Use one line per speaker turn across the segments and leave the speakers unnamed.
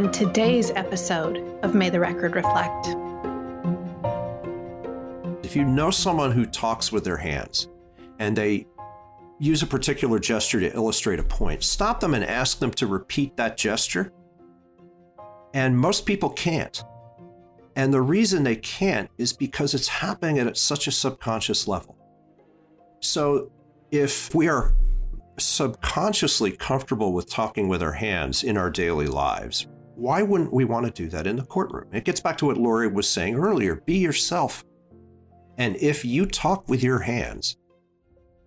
on today's episode of May the Record Reflect.
If you know someone who talks with their hands and they use a particular gesture to illustrate a point, stop them and ask them to repeat that gesture. And most people can't. And the reason they can't is because it's happening at such a subconscious level. So if we are subconsciously comfortable with talking with our hands in our daily lives, why wouldn't we want to do that in the courtroom? It gets back to what Laurie was saying earlier. Be yourself. And if you talk with your hands,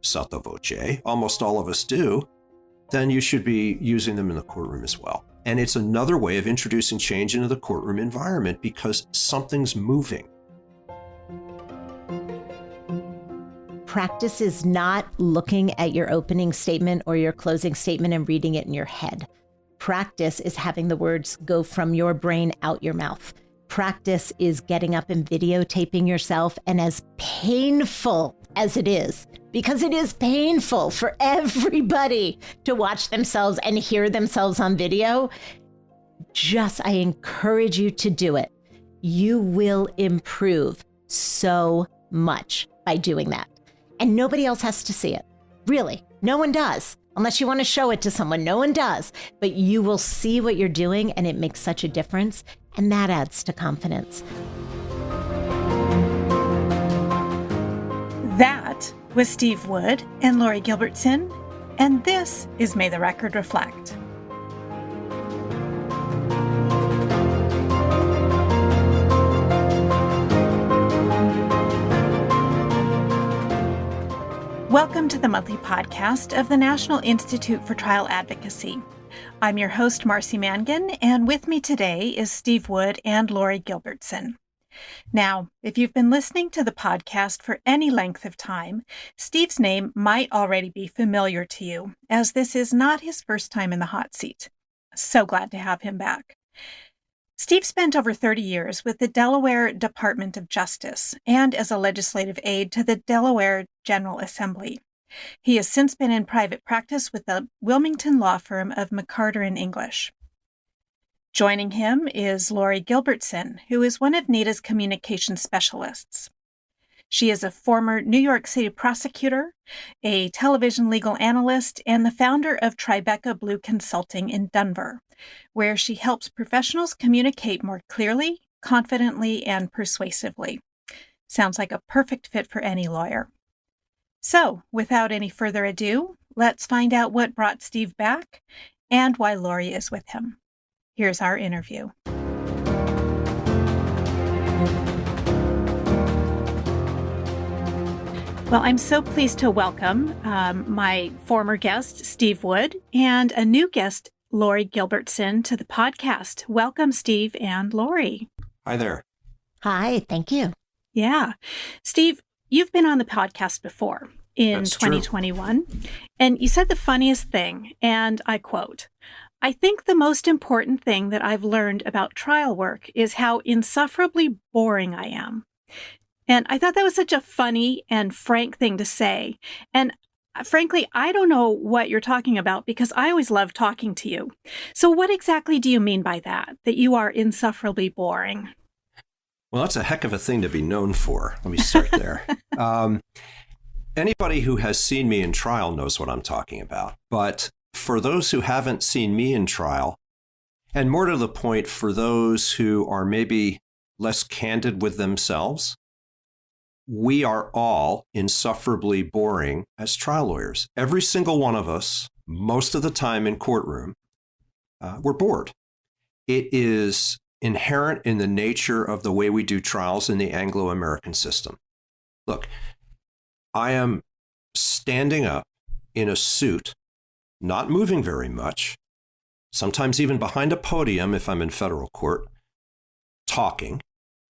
sotto voce, almost all of us do, then you should be using them in the courtroom as well. And it's another way of introducing change into the courtroom environment because something's moving.
Practice is not looking at your opening statement or your closing statement and reading it in your head. Practice is having the words go from your brain out your mouth. Practice is getting up and videotaping yourself. And as painful as it is, because it is painful for everybody to watch themselves and hear themselves on video, I encourage you to do it. You will improve so much by doing that. And nobody else has to see it. Really, no one does. Unless you want to show it to someone, no one does. But you will see what you're doing and it makes such a difference. And that adds to confidence.
That was Steve Wood and Laurie Gilbertson. And this is May the Record Reflect. Welcome to the monthly podcast of the National Institute for Trial Advocacy. I'm your host, Marcy Mangan, and with me today is Steve Wood and Laurie Gilbertson. Now, if you've been listening to the podcast for any length of time, Steve's name might already be familiar to you, as this is not his first time in the hot seat. So glad to have him back. Steve spent over 30 years with the Delaware Department of Justice and as a legislative aide to the Delaware General Assembly. He has since been in private practice with the Wilmington law firm of McCarter & English. Joining him is Laurie Gilbertson, who is one of NEDA's communication specialists. She is a former New York City prosecutor, a television legal analyst, and the founder of Tribeca Blue Consulting in Denver, where she helps professionals communicate more clearly, confidently, and persuasively. Sounds like a perfect fit for any lawyer. So, without any further ado, let's find out what brought Steve back and why Laurie is with him. Here's our interview. Well, I'm so pleased to welcome my former guest, Steve Wood, and a new guest, Laurie Gilbertson, to the podcast. Welcome, Steve and Laurie.
Hi there.
Hi, thank you.
Yeah. Steve, you've been on the podcast before in
That's
2021, and you said the funniest thing, and I quote, "I think the most important thing that I've learned about trial work is how insufferably boring I am." And I thought that was such a funny and frank thing to say. And frankly, I don't know what you're talking about because I always love talking to you. So what exactly do you mean by that you are insufferably boring?
Well, that's a heck of a thing to be known for. Let me start there. Anybody who has seen me in trial knows what I'm talking about. But for those who haven't seen me in trial, and more to the point, for those who are maybe less candid with themselves, we are all insufferably boring as trial lawyers. Every single one of us, most of the time in courtroom, we're bored. It is inherent in the nature of the way we do trials in the Anglo-American system. Look, I am standing up in a suit, not moving very much, sometimes even behind a podium if I'm in federal court, talking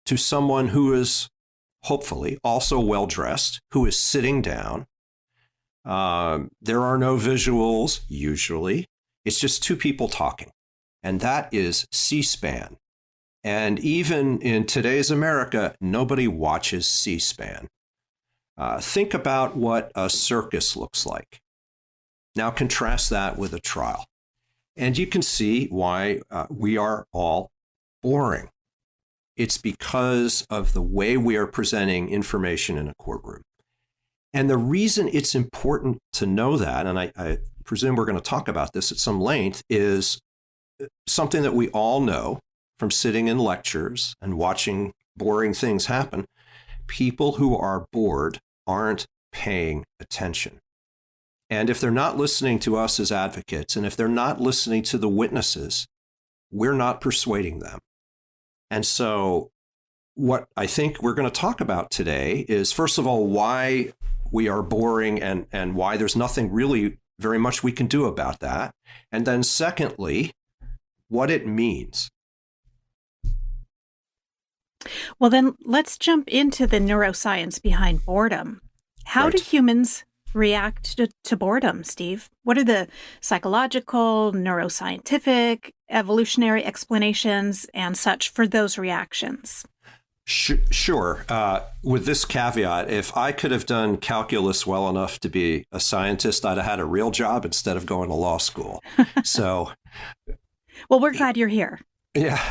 to someone who is hopefully also well-dressed, who is sitting down. There are no visuals, usually. It's just two people talking. And that is C-SPAN. And even in today's America, nobody watches C-SPAN. Think about what a circus looks like. Now contrast that with a trial. And you can see why we are all boring. It's because of the way we are presenting information in a courtroom. And the reason it's important to know that, and I presume we're going to talk about this at some length, is something that we all know from sitting in lectures and watching boring things happen. People who are bored aren't paying attention. And if they're not listening to us as advocates, and if they're not listening to the witnesses, we're not persuading them. And so what I think we're going to talk about today is, first of all, why we are boring and why there's nothing really very much we can do about that. And then secondly, what it means.
Well, then let's jump into the neuroscience behind boredom. How do humans react to boredom, Steve? What are the psychological, neuroscientific, evolutionary explanations and such for those reactions?
Sure. With this caveat, if I could have done calculus well enough to be a scientist, I'd have had a real job instead of going to law school. So,
well, we're glad you're here.
Yeah.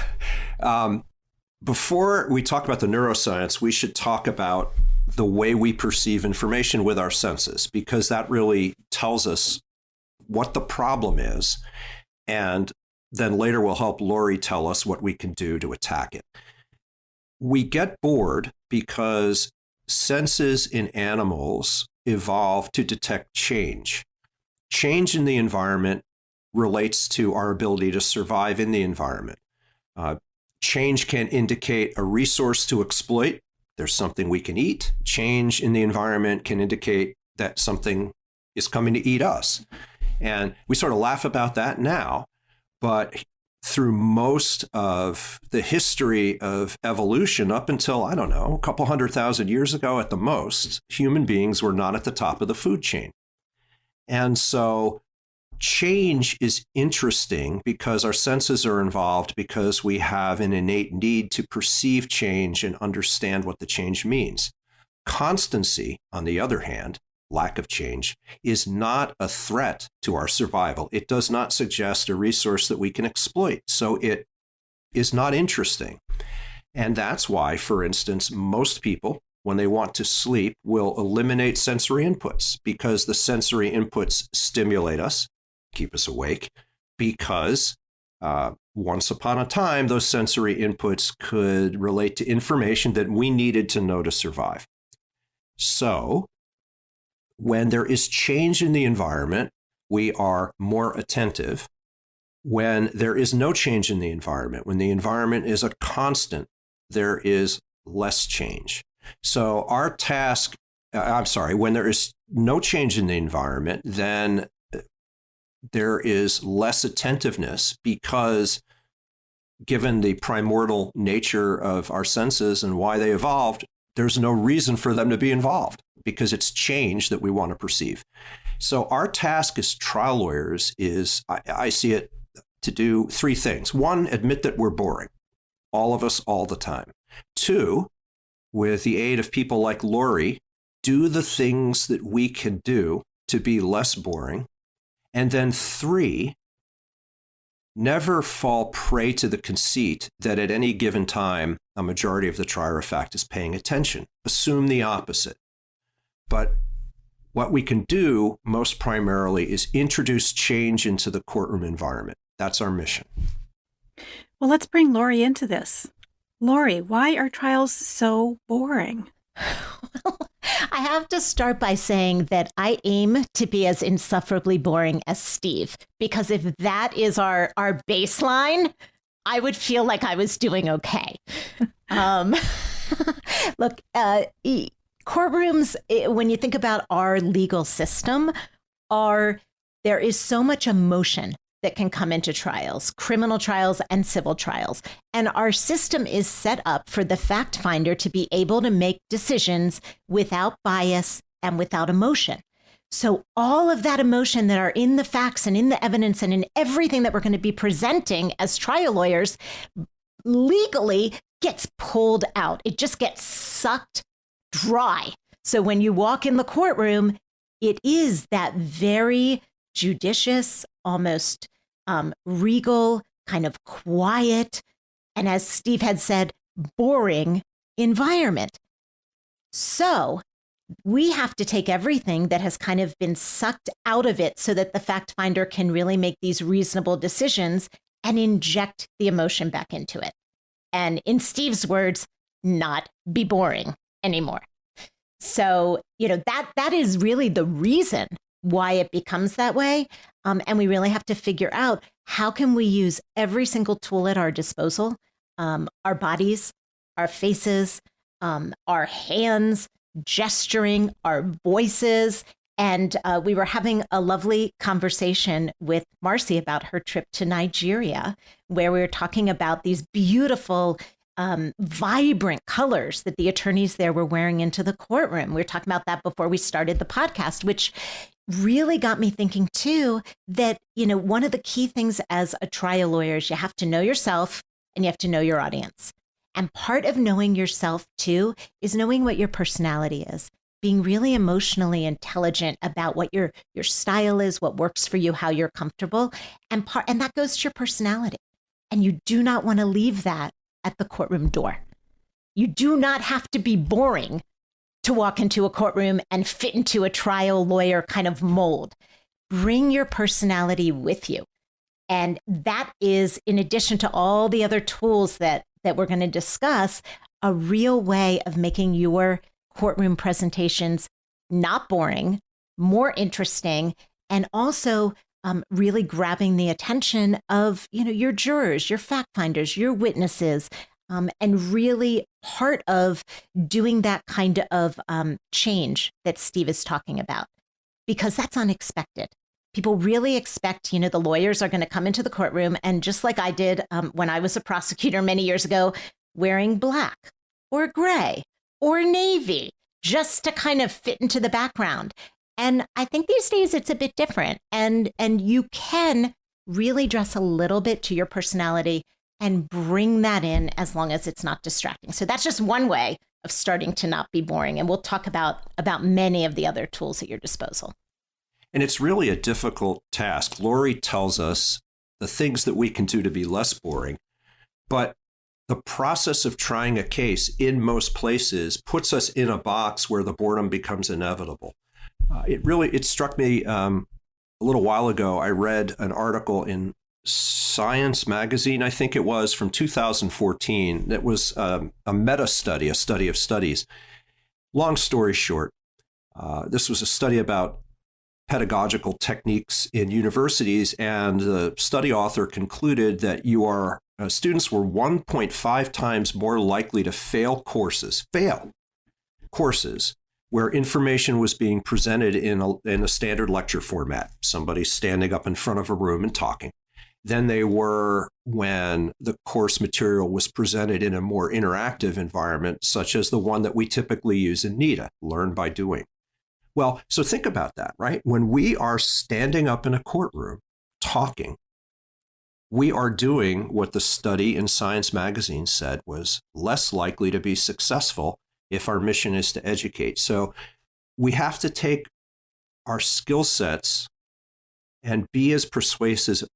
Before we talk about the neuroscience, we should talk about the way we perceive information with our senses, because that really tells us what the problem is. And then later will help Laurie tell us what we can do to attack it. We get bored because senses in animals evolve to detect change. Change in the environment relates to our ability to survive in the environment. Change can indicate a resource to exploit. There's something we can eat. Change in the environment can indicate that something is coming to eat us. And we sort of laugh about that now, but through most of the history of evolution up until, I don't know, a couple 100,000 years ago at the most, human beings were not at the top of the food chain. And so change is interesting because our senses are involved, because we have an innate need to perceive change and understand what the change means. Constancy, on the other hand, lack of change, is not a threat to our survival. It does not suggest a resource that we can exploit. So it is not interesting. And that's why, for instance, most people, when they want to sleep, will eliminate sensory inputs, because the sensory inputs stimulate us, keep us awake, because once upon a time, those sensory inputs could relate to information that we needed to know to survive. So when there is change in the environment, we are more attentive. When there is no change in the environment, when the environment is a constant, there is less change. So our task, when there is no change in the environment, then there is less attentiveness, because given the primordial nature of our senses and why they evolved, there's no reason for them to be involved, because it's change that we want to perceive. So our task as trial lawyers is, I see it, to do three things. One, admit that we're boring, all of us, all the time. Two, with the aid of people like Laurie, do the things that we can do to be less boring. And then three, never fall prey to the conceit that at any given time, a majority of the trier of fact is paying attention. Assume the opposite. But what we can do most primarily is introduce change into the courtroom environment. That's our mission.
Well, let's bring Laurie into this. Laurie, why are trials so boring?
Well, I have to start by saying that I aim to be as insufferably boring as Steve, because if that is our baseline, I would feel like I was doing okay. Look, courtrooms, when you think about our legal system, there is so much emotion that can come into trials, criminal trials and civil trials. And our system is set up for the fact finder to be able to make decisions without bias and without emotion. So all of that emotion that are in the facts and in the evidence and in everything that we're going to be presenting as trial lawyers legally gets pulled out. It just gets sucked dry. So when you walk in the courtroom, it is that very judicious, almost regal, kind of quiet, and as Steve had said, boring environment. So we have to take everything that has kind of been sucked out of it so that the fact finder can really make these reasonable decisions and inject the emotion back into it. And in Steve's words, not be boring anymore. So, that is really the reason why it becomes that way. And we really have to figure out how can we use every single tool at our disposal, our bodies, our faces, our hands, gesturing, our voices. And we were having a lovely conversation with Marcy about her trip to Nigeria, where we were talking about these beautiful, vibrant colors that the attorneys there were wearing into the courtroom. We were talking about that before we started the podcast, which really got me thinking too, that, one of the key things as a trial lawyer is you have to know yourself and you have to know your audience. And part of knowing yourself too is knowing what your personality is, being really emotionally intelligent about what your style is, what works for you, how you're comfortable. And that goes to your personality. And you do not want to leave that at the courtroom door. You do not have to be boring to walk into a courtroom and fit into a trial lawyer kind of mold. Bring your personality with you. And that is, in addition to all the other tools that we're going to discuss, a real way of making your courtroom presentations not boring, more interesting, and also really grabbing the attention of, your jurors, your fact finders, your witnesses, and really part of doing that kind of change that Steve is talking about, because that's unexpected. People really expect, the lawyers are going to come into the courtroom and, just like I did when I was a prosecutor many years ago, wearing black or gray or navy just to kind of fit into the background. And I think these days it's a bit different, and you can really dress a little bit to your personality and bring that in as long as it's not distracting. So that's just one way of starting to not be boring. And we'll talk about many of the other tools at your disposal.
And it's really a difficult task. Laurie tells us the things that we can do to be less boring, but the process of trying a case in most places puts us in a box where the boredom becomes inevitable. It struck me a little while ago. I read an article in Science magazine, I think it was, from 2014. That was a meta study, a study of studies. Long story short, this was a study about pedagogical techniques in universities, and the study author concluded that students were 1.5 times more likely to fail courses where information was being presented in a standard lecture format, somebody standing up in front of a room and talking, than they were when the course material was presented in a more interactive environment, such as the one that we typically use in NEDA, learn by doing. Well, so think about that, right? When we are standing up in a courtroom talking, we are doing what the study in Science magazine said was less likely to be successful if our mission is to educate. So we have to take our skill sets and be as persuasive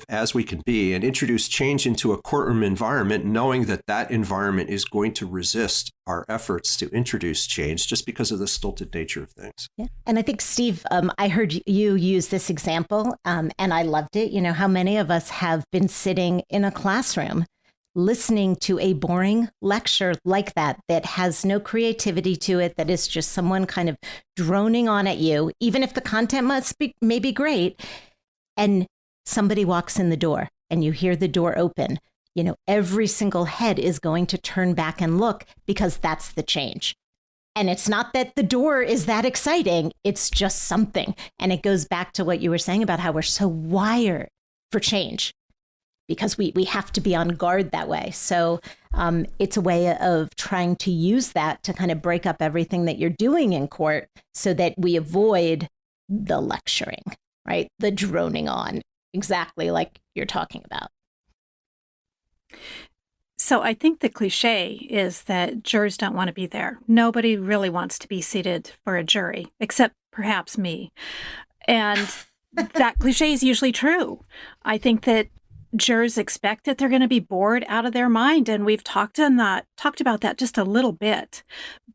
as we can be, and introduce change into a courtroom environment, knowing that environment is going to resist our efforts to introduce change just because of the stilted nature of things.
Yeah. And I think, Steve, I heard you use this example, and I loved it. How many of us have been sitting in a classroom listening to a boring lecture like that has no creativity to it, that is just someone kind of droning on at you, even if the content may be great, and somebody walks in the door and you hear the door open, every single head is going to turn back and look, because that's the change. And it's not that the door is that exciting, it's just something. And it goes back to what you were saying about how we're so wired for change, because we have to be on guard that way. So it's a way of trying to use that to kind of break up everything that you're doing in court so that we avoid the lecturing, right? The droning on, exactly like you're talking about.
So I think the cliche is that jurors don't want to be there. Nobody really wants to be seated for a jury, except perhaps me. And that cliche is usually true. I think that jurors expect that they're going to be bored out of their mind, and we've talked about that just a little bit.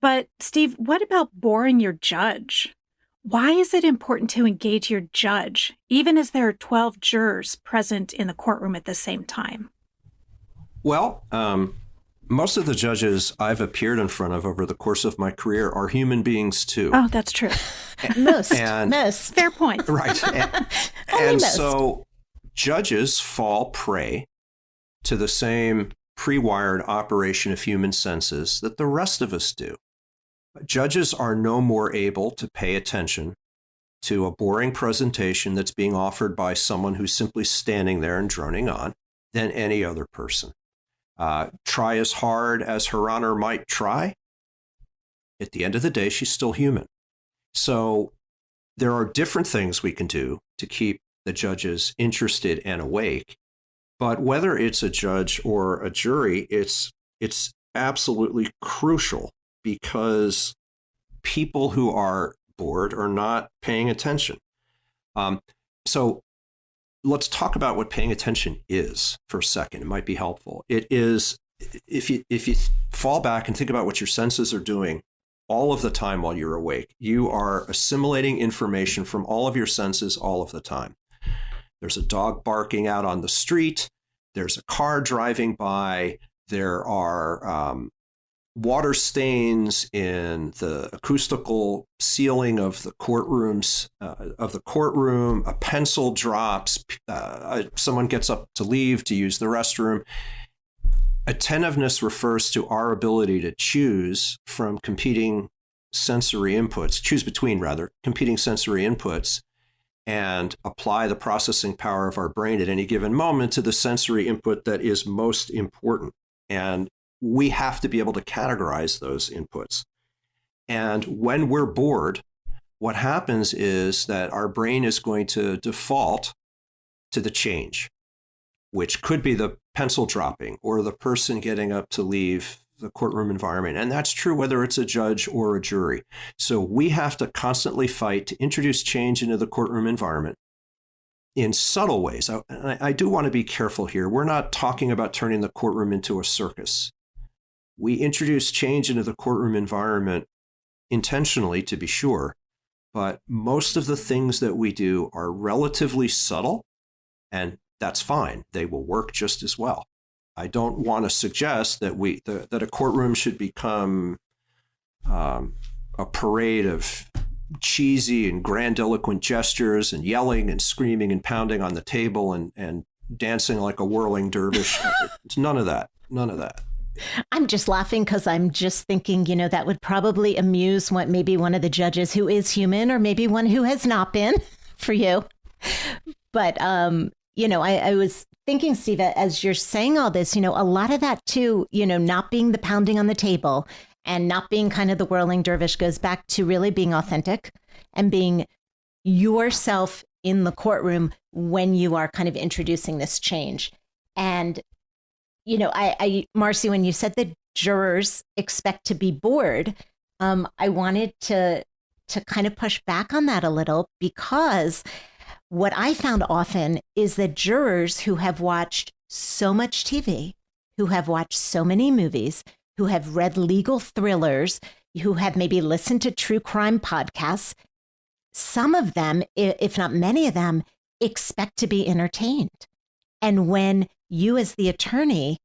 But Steve, what about boring your judge? Why is it important to engage your judge, even as there are 12 jurors present in the courtroom at the same time?
Well, most of the judges I've appeared in front of over the course of my career are human beings too.
Oh, that's true.
Most.
Fair point.
Right. And so judges fall prey to the same pre-wired operation of human senses that the rest of us do. Judges are no more able to pay attention to a boring presentation that's being offered by someone who's simply standing there and droning on than any other person. Try as hard as Her Honor might try, at the end of the day, she's still human. So there are different things we can do to keep the judges interested and awake. But whether it's a judge or a jury, it's absolutely crucial, because people who are bored are not paying attention. So let's talk about what paying attention is for a second. It might be helpful. It is, if you fall back and think about what your senses are doing all of the time while you're awake, you are assimilating information from all of your senses all of the time. There's a dog barking out on the street. There's a car driving by. There are water stains in the acoustical ceiling of the courtroom. A pencil drops. Someone gets up to leave to use the restroom. Attentiveness refers to our ability to choose from competing sensory inputs, choose between competing sensory inputs, and apply the processing power of our brain at any given moment to the sensory input that is most important. And we have to be able to categorize those inputs. And when we're bored, what happens is that our brain is going to default to the change, which could be the pencil dropping or the person getting up to leave the courtroom environment. And that's true whether it's a judge or a jury. So we have to constantly fight to introduce change into the courtroom environment in subtle ways. I do want to be careful here. We're not talking about turning the courtroom into a circus. We introduce change into the courtroom environment intentionally, to be sure, but most of the things that we do are relatively subtle, and that's fine. They will work just as well. I don't want to suggest that that a courtroom should become a parade of cheesy and grandiloquent gestures and yelling and screaming and pounding on the table and dancing like a whirling dervish. It's none of that. None of that.
I'm just laughing because I'm just thinking, that would probably amuse maybe one of the judges who is human, or maybe one who has not been for you. But, I was thinking, Steve, as you're saying all this, a lot of that too, not being the pounding on the table and not being kind of the whirling dervish goes back to really being authentic and being yourself in the courtroom when you are kind of introducing this change. And Marcy, when you said that jurors expect to be bored, I wanted to kind of push back on that a little, because what I found often is that jurors who have watched so much TV, who have watched so many movies, who have read legal thrillers, who have maybe listened to true crime podcasts, some of them, if not many of them, expect to be entertained. And when you as the attorney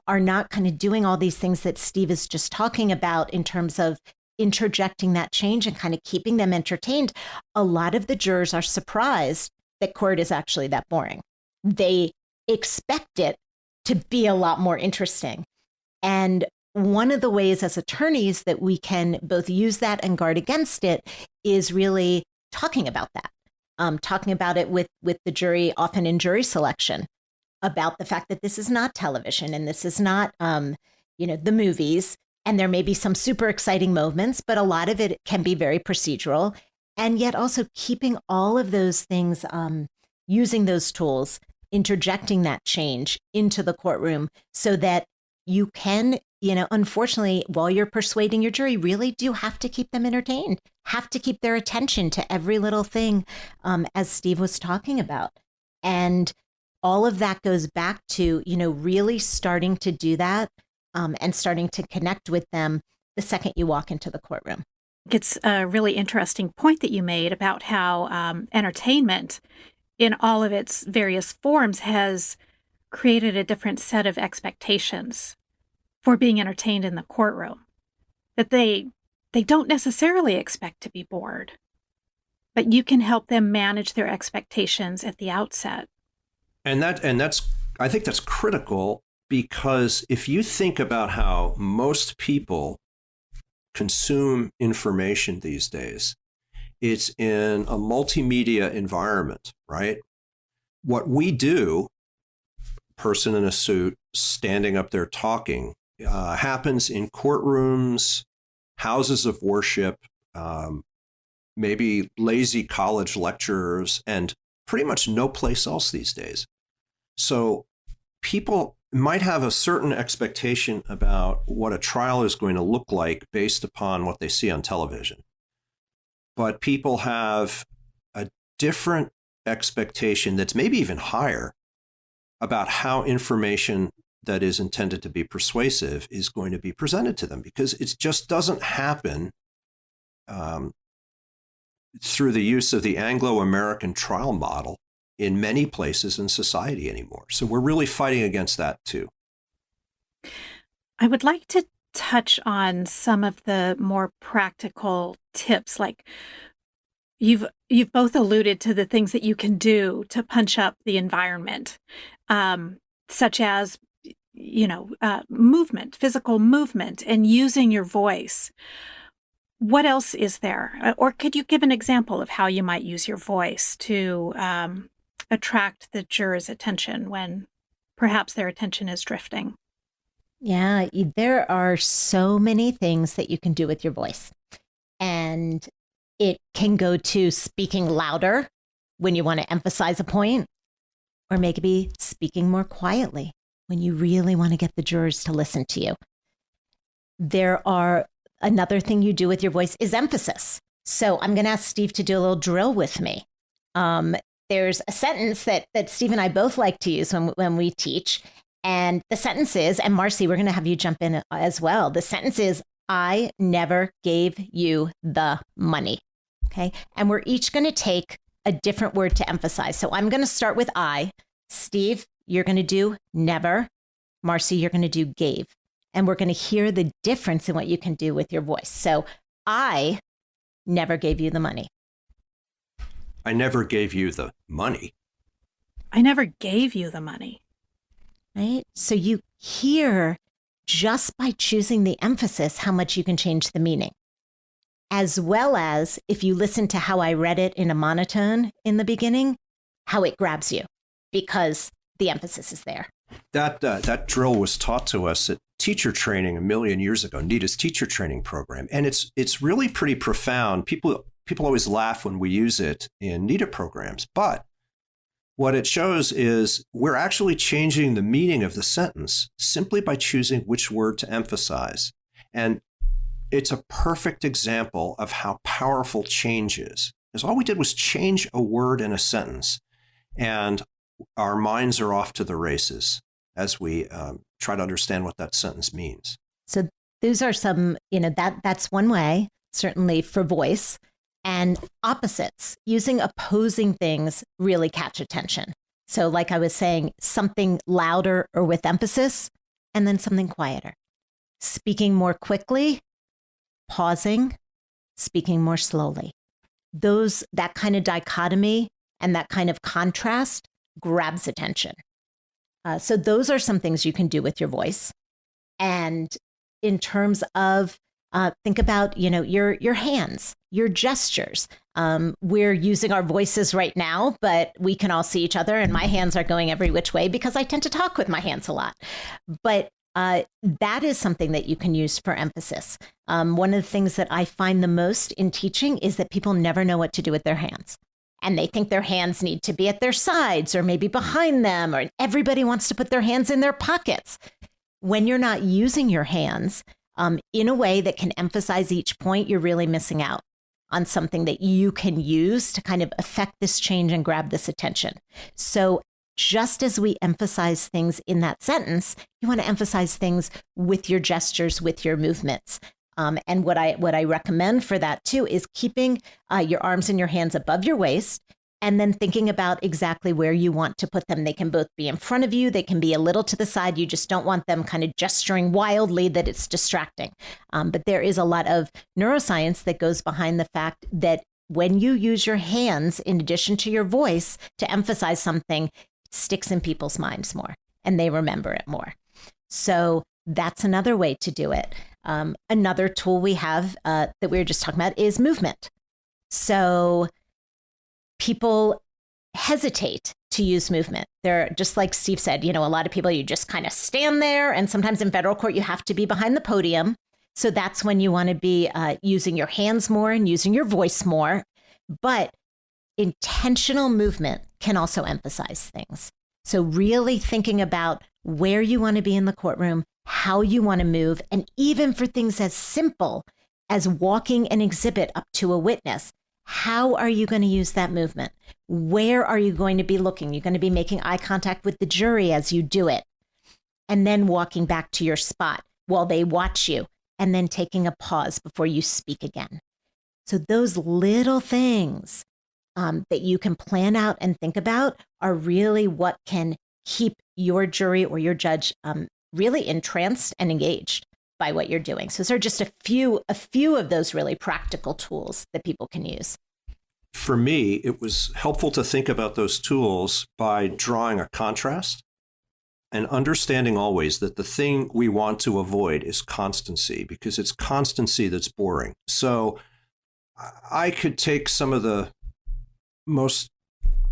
are not kind of doing all these things that Steve is just talking about in terms of interjecting that change and kind of keeping them entertained, a lot of the jurors are surprised that court is actually that boring. They expect it to be a lot more interesting. And one of the ways as attorneys that we can both use that and guard against it is really talking about that, talking about it with the jury, often in jury selection, about the fact that this is not television and this is not, the movies. And there may be some super exciting moments, but a lot of it can be very procedural. And yet also keeping all of those things, using those tools, interjecting that change into the courtroom so that you can, unfortunately, while you're persuading your jury, really do have to keep them entertained, have to keep their attention to every little thing, as Steve was talking about. And all of that goes back to, really starting to do that and starting to connect with them the second you walk into the courtroom.
It's a really interesting point that you made about how entertainment in all of its various forms has created a different set of expectations for being entertained in the courtroom. That they don't necessarily expect to be bored, but you can help them manage their expectations at the outset.
And that's I think that's critical, because if you think about how most people consume information these days, it's in a multimedia environment, right? What we do, person in a suit standing up there talking, happens in courtrooms, houses of worship, maybe lazy college lecturers, and pretty much no place else these days. So people might have a certain expectation about what a trial is going to look like based upon what they see on television. But people have a different expectation that's maybe even higher about how information that is intended to be persuasive is going to be presented to them, because it just doesn't happen through the use of the Anglo-American trial model in many places in society anymore. So we're really fighting against that too.
I would like to touch on some of the more practical tips. Like you've both alluded to the things that you can do to punch up the environment, such as movement, physical movement, and using your voice. What else is there? Or could you give an example of how you might use your voice to attract the jurors' attention when perhaps their attention is drifting?
Yeah, there are so many things that you can do with your voice. And it can go to speaking louder when you want to emphasize a point, or maybe speaking more quietly when you really want to get the jurors to listen to you. Another thing you do with your voice is emphasis. So I'm going to ask Steve to do a little drill with me. There's a sentence that Steve and I both like to use when we teach. And the sentence is, and Marcy, we're going to have you jump in as well. The sentence is, I never gave you the money. Okay. And we're each going to take a different word to emphasize. So I'm going to start with I. Steve, you're going to do never. Marcy, you're going to do gave. And we're going to hear the difference in what you can do with your voice. So I never gave you the money.
I never gave you the money.
I never gave you the money.
Right? So you hear, just by choosing the emphasis, how much you can change the meaning. As well as, if you listen to how I read it in a monotone in the beginning, how it grabs you, because the emphasis is there.
That drill was taught to us at teacher training a million years ago, NITA's teacher training program. And it's really pretty profound. People always laugh when we use it in NITA programs, but what it shows is we're actually changing the meaning of the sentence simply by choosing which word to emphasize. And it's a perfect example of how powerful change is. Because all we did was change a word in a sentence, and our minds are off to the races as we try to understand what that sentence means.
So those are some, that's one way, certainly for voice. And opposites, using opposing things, really catch attention. So like I was saying, something louder or with emphasis, and then something quieter. Speaking more quickly, pausing, speaking more slowly. That kind of dichotomy and that kind of contrast grabs attention. So those are some things you can do with your voice. And in terms of, think about, your hands, your gestures. We're using our voices right now, but we can all see each other, and my hands are going every which way because I tend to talk with my hands a lot. But that is something that you can use for emphasis. One of the things that I find the most in teaching is that people never know what to do with their hands. And they think their hands need to be at their sides or maybe behind them, or everybody wants to put their hands in their pockets. when you're not using your hands in a way that can emphasize each point, you're really missing out on something that you can use to kind of affect this change and grab this attention. So just as we emphasize things in that sentence, you want to emphasize things with your gestures, with your movements. And what I recommend for that too is keeping your arms and your hands above your waist, and then thinking about exactly where you want to put them. They can both be in front of you. They can be a little to the side. You just don't want them kind of gesturing wildly that it's distracting. But there is a lot of neuroscience that goes behind the fact that when you use your hands in addition to your voice to emphasize something, it sticks in people's minds more and they remember it more. So that's another way to do it. Another tool we have that we were just talking about is movement. So people hesitate to use movement. They're just like Steve said, a lot of people, you just kind of stand there. And sometimes in federal court, you have to be behind the podium. So that's when you want to be using your hands more and using your voice more. But intentional movement can also emphasize things. So really thinking about where you want to be in the courtroom, how you want to move, and even for things as simple as walking an exhibit up to a witness, how are you going to use that movement? Where are you going to be looking? You're going to be making eye contact with the jury as you do it, and then walking back to your spot while they watch you, and then taking a pause before you speak again. So those little things that you can plan out and think about are really what can keep your jury or your judge really entranced and engaged by what you're doing. So those are just a few of those really practical tools that people can use.
For me, it was helpful to think about those tools by drawing a contrast and understanding always that the thing we want to avoid is constancy, because it's constancy that's boring. So I could take some of the most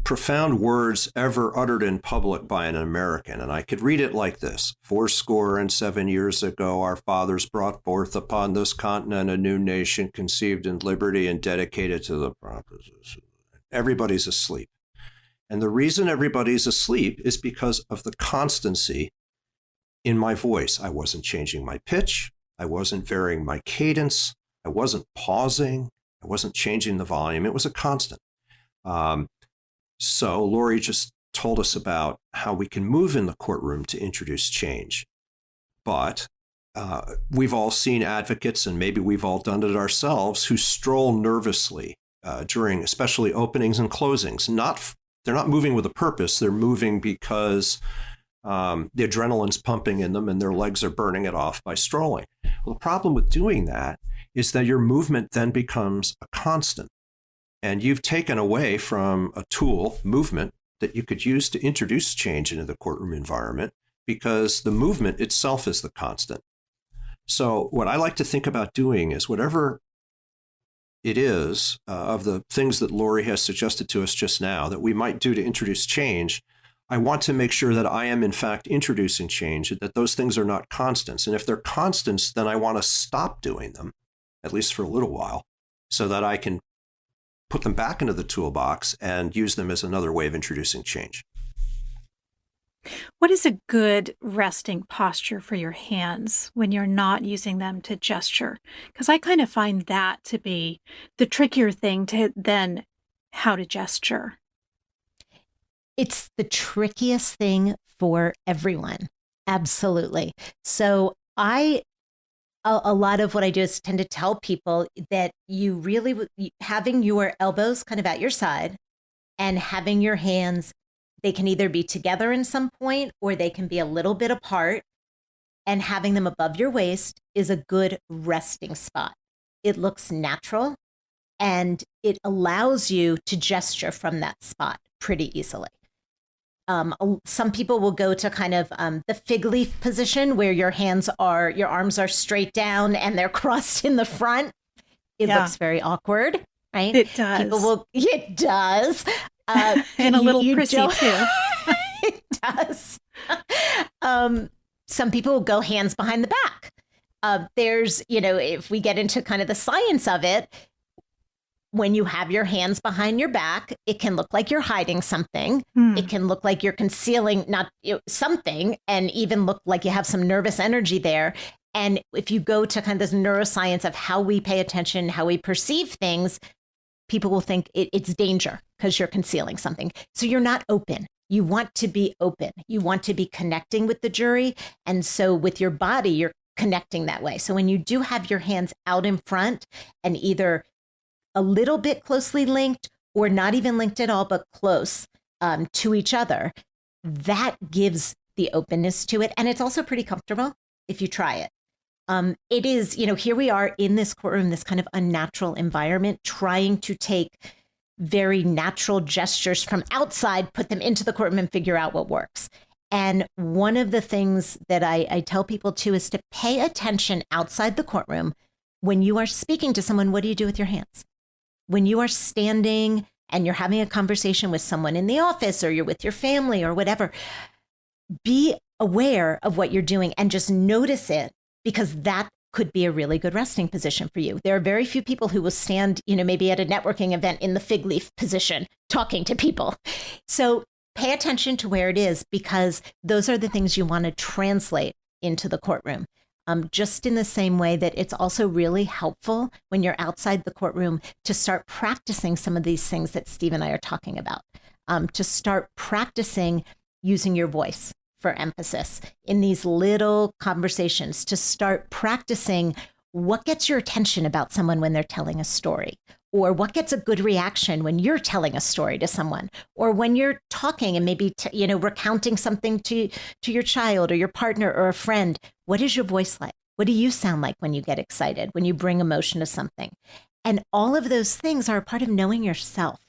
profound words ever uttered in public by an American, and I could read it like this: 7 years ago, our fathers brought forth upon this continent a new nation conceived in liberty and dedicated to the proposition. Everybody's asleep. And the reason everybody's asleep is because of the constancy in my voice. I wasn't changing my pitch. I wasn't varying my cadence. I wasn't pausing. I wasn't changing the volume. It was a constant. So Laurie just told us about how we can move in the courtroom to introduce change. But we've all seen advocates, and maybe we've all done it ourselves, who stroll nervously during especially openings and closings. They're not moving with a purpose. They're moving because the adrenaline's pumping in them and their legs are burning it off by strolling. Well, the problem with doing that is that your movement then becomes a constant. And you've taken away from a tool, movement, that you could use to introduce change into the courtroom environment, because the movement itself is the constant. So what I like to think about doing is whatever it is of the things that Laurie has suggested to us just now that we might do to introduce change, I want to make sure that I am in fact introducing change, that those things are not constants. And if they're constants, then I want to stop doing them, at least for a little while, so that I can put them back into the toolbox and use them as another way of introducing change.
What is a good resting posture for your hands when you're not using them to gesture? Because I kind of find that to be the trickier thing than how to gesture.
It's the trickiest thing for everyone. Absolutely. So a lot of what I do is tend to tell people that you really, having your elbows kind of at your side and having your hands, they can either be together in some point or they can be a little bit apart, and having them above your waist is a good resting spot. It looks natural and it allows you to gesture from that spot pretty easily. Some people will go to kind of the fig leaf position where your arms are straight down and they're crossed in the front. It looks very awkward, right?
It does.
It does.
And a little prissy too.
It does. Some people will go hands behind the back. There's, if we get into kind of the science of it, when you have your hands behind your back, it can look like you're hiding something. It can look like you're concealing something, and even look like you have some nervous energy there. And if you go to kind of this neuroscience of how we pay attention, how we perceive things, people will think it's danger because you're concealing something. So you're not open. You want to be open. You want to be connecting with the jury. And so with your body, you're connecting that way. So when you do have your hands out in front and either a little bit closely linked or not even linked at all, but close to each other, that gives the openness to it. And it's also pretty comfortable if you try it. It is, here we are in this courtroom, this kind of unnatural environment, trying to take very natural gestures from outside, put them into the courtroom and figure out what works. And one of the things that I tell people too is to pay attention outside the courtroom. When you are speaking to someone, what do you do with your hands? When you are standing and you're having a conversation with someone in the office, or you're with your family or whatever, be aware of what you're doing and just notice it, because that could be a really good resting position for you. There are very few people who will stand, maybe at a networking event in the fig leaf position, talking to people. So pay attention to where it is, because those are the things you want to translate into the courtroom. Just in the same way that it's also really helpful when you're outside the courtroom to start practicing some of these things that Steve and I are talking about, to start practicing using your voice for emphasis in these little conversations, to start practicing what gets your attention about someone when they're telling a story, or what gets a good reaction when you're telling a story to someone, or when you're talking and maybe, recounting something to your child or your partner or a friend. What is your voice like? What do you sound like when you get excited, when you bring emotion to something? And all of those things are a part of knowing yourself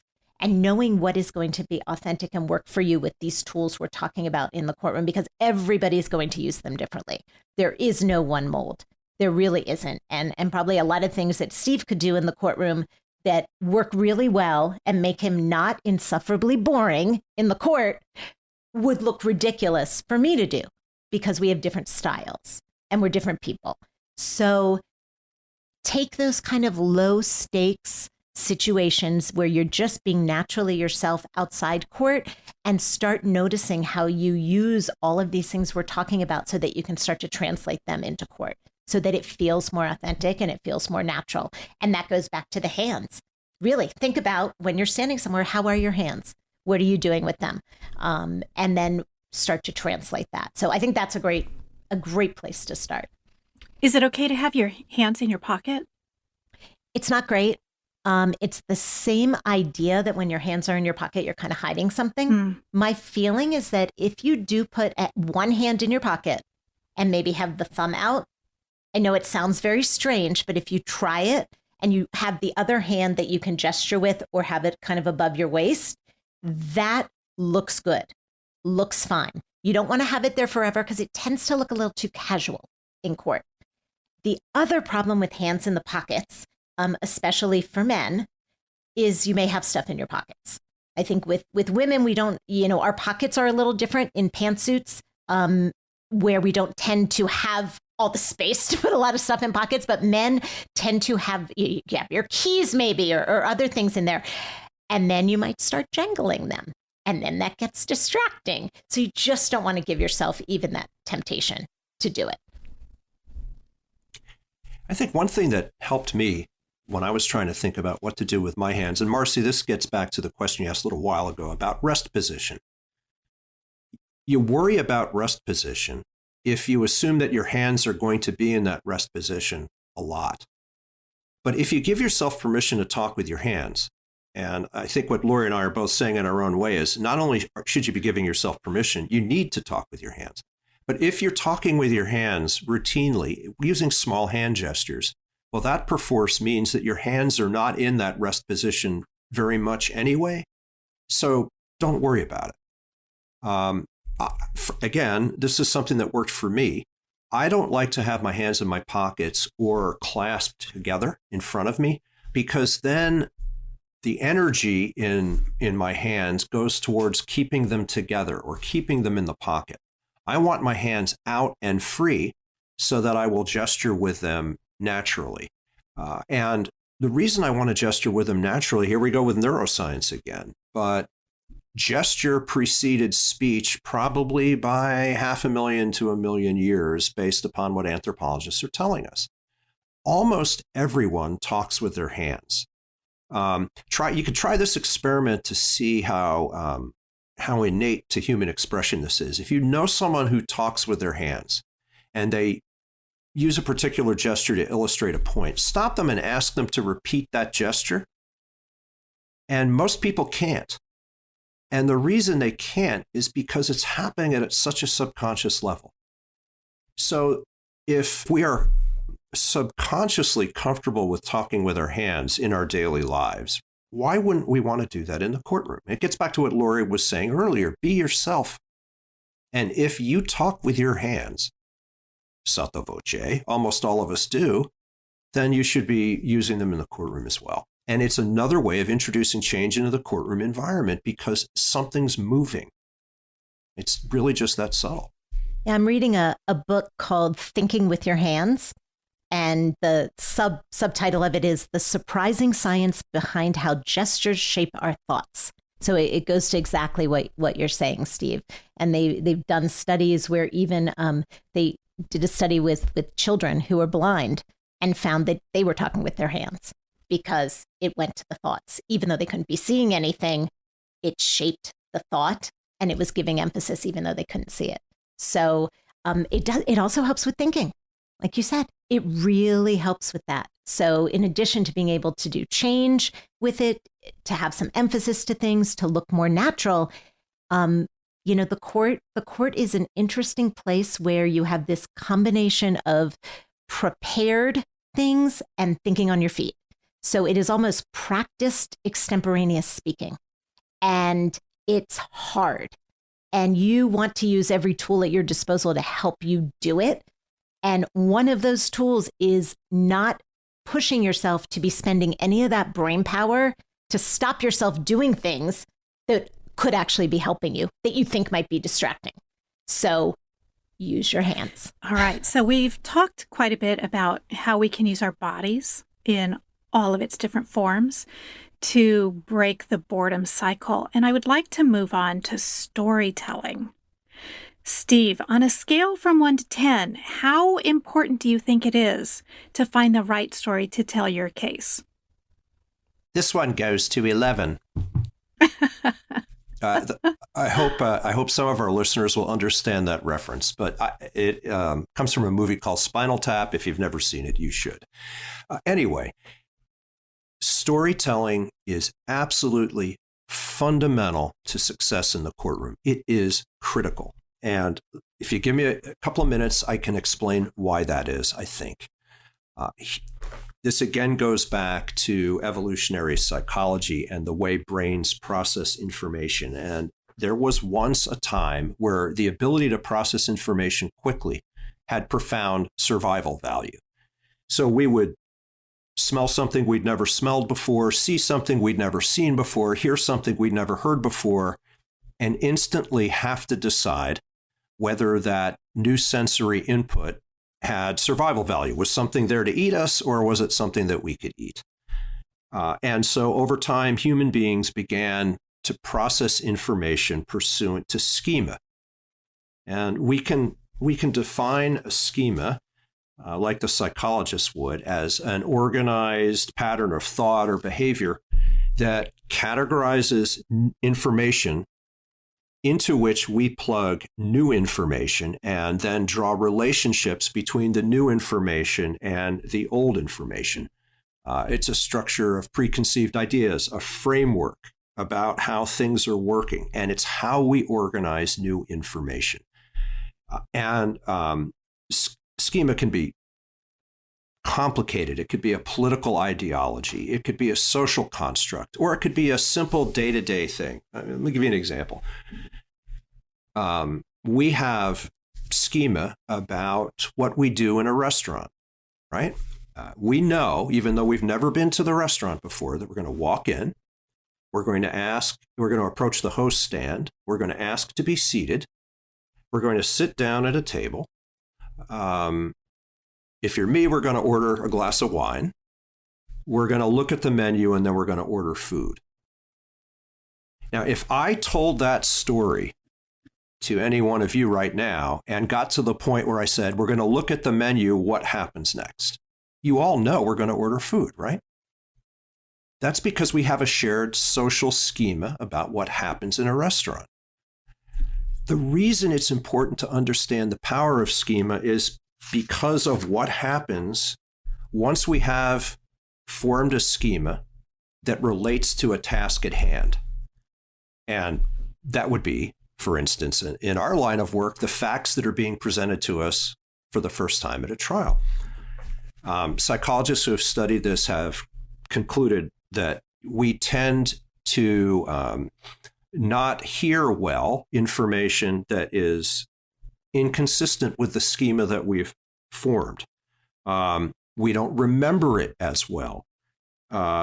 and knowing what is going to be authentic and work for you with these tools we're talking about in the courtroom, because everybody's going to use them differently. There is no one mold. There really isn't. And probably a lot of things that Steve could do in the courtroom that work really well and make him not insufferably boring in the court would look ridiculous for me to do, because we have different styles and we're different people. So take those kind of low stakes situations where you're just being naturally yourself outside court and start noticing how you use all of these things we're talking about so that you can start to translate them into court, so that it feels more authentic and it feels more natural. And that goes back to the hands. Really think about when you're standing somewhere, how are your hands? What are you doing with them? And then start to translate that. So I think that's a great place to start.
Is it okay to have your hands in your pocket?
It's not great. It's the same idea that when your hands are in your pocket, you're kind of hiding something. My feeling is that if you do put one hand in your pocket and maybe have the thumb out, I know it sounds very strange, but if you try it and you have the other hand that you can gesture with or have it kind of above your waist, that looks good, looks fine. You don't want to have it there forever because it tends to look a little too casual in court. The other problem with hands in the pockets, especially for men, is you may have stuff in your pockets. I think with women, we don't, our pockets are a little different in pantsuits, where we don't tend to have all the space to put a lot of stuff in pockets, but men tend to have your keys maybe or other things in there. And then you might start jangling them. And then that gets distracting. So you just don't want to give yourself even that temptation to do it.
I think one thing that helped me when I was trying to think about what to do with my hands, and Marcy, this gets back to the question you asked a little while ago about rest position. You worry about rest position if you assume that your hands are going to be in that rest position a lot. But if you give yourself permission to talk with your hands, and I think what Laurie and I are both saying in our own way is not only should you be giving yourself permission, you need to talk with your hands. But if you're talking with your hands routinely, using small hand gestures, well, that perforce means that your hands are not in that rest position very much anyway. So don't worry about it. Again, this is something that worked for me. I don't like to have my hands in my pockets or clasped together in front of me, because then the energy in my hands goes towards keeping them together or keeping them in the pocket. I want my hands out and free so that I will gesture with them naturally. And the reason I want to gesture with them naturally, here we go with neuroscience again, but gesture preceded speech probably by 500,000 to 1,000,000 years based upon what anthropologists are telling us. Almost everyone talks with their hands. You could try this experiment to see how innate to human expression this is. If you know someone who talks with their hands and they use a particular gesture to illustrate a point, stop them and ask them to repeat that gesture. And most people can't. And the reason they can't is because it's happening at such a subconscious level. So if we are subconsciously comfortable with talking with our hands in our daily lives, why wouldn't we want to do that in the courtroom? It gets back to what Laurie was saying earlier. Be yourself. And if you talk with your hands, sotto voce, almost all of us do, then you should be using them in the courtroom as well. And it's another way of introducing change into the courtroom environment because something's moving. It's really just that subtle.
Yeah, I'm reading a book called Thinking with Your Hands. And the subtitle of it is The Surprising Science Behind How Gestures Shape Our Thoughts. So it goes to exactly what you're saying, Steve. And they've done studies where even they did a study with children who were blind and found that they were talking with their hands because it went to the thoughts. Even though they couldn't be seeing anything, it shaped the thought and it was giving emphasis even though they couldn't see it. So it also helps with thinking. Like you said, it really helps with that. So in addition to being able to do change with it, to have some emphasis to things, to look more natural, the court is an interesting place where you have this combination of prepared things and thinking on your feet. So it is almost practiced extemporaneous speaking. And it's hard. And you want to use every tool at your disposal to help you do it. And one of those tools is not pushing yourself to be spending any of that brain power to stop yourself doing things that could actually be helping you, that you think might be distracting. So use your hands.
All right. So we've talked quite a bit about how we can use our bodies in all of its different forms to break the boredom cycle. And I would like to move on to storytelling. Steve, on a scale from 1 to 10, how important do you think it is to find the right story to tell your case?
This one goes to 11. I hope some of our listeners will understand that reference, but it comes from a movie called Spinal Tap. If you've never seen it, you should. Anyway, storytelling is absolutely fundamental to success in the courtroom. It is critical. And if you give me a couple of minutes, I can explain why that is, I think. This again goes back to evolutionary psychology and the way brains process information. And there was once a time where the ability to process information quickly had profound survival value. So we would smell something we'd never smelled before, see something we'd never seen before, hear something we'd never heard before, and instantly have to decide whether that new sensory input had survival value. Was something there to eat us, or was it something that we could eat? And so over time, human beings began to process information pursuant to schema. And we can define a schema, like the psychologists would, as an organized pattern of thought or behavior that categorizes information into which we plug new information and then draw relationships between the new information and the old information. It's a structure of preconceived ideas, a framework about how things are working, and it's how we organize new information. Schema can be complicated. It could be a political ideology. It could be a social construct, or it could be a simple day-to-day thing. Let me give you an example. We have schema about what we do in a restaurant, right? We know, even though we've never been to the restaurant before, that we're going to walk in, we're going to approach the host stand, we're going to ask to be seated, we're going to sit down at a table. If you're me, we're going to order a glass of wine. we're going to look at the menu and then we're going to order food. Now, if I told that story to any one of you right now and got to the point where I said, we're going to look at the menu, what happens next? You all know we're going to order food, right? That's because we have a shared social schema about what happens in a restaurant. The reason it's important to understand the power of schema is because of what happens once we have formed a schema that relates to a task at hand. And that would be, for instance, in our line of work, the facts that are being presented to us for the first time at a trial. Psychologists who have studied this have concluded that we tend to not hear well information that is inconsistent with the schema that we've formed. We don't remember it as well.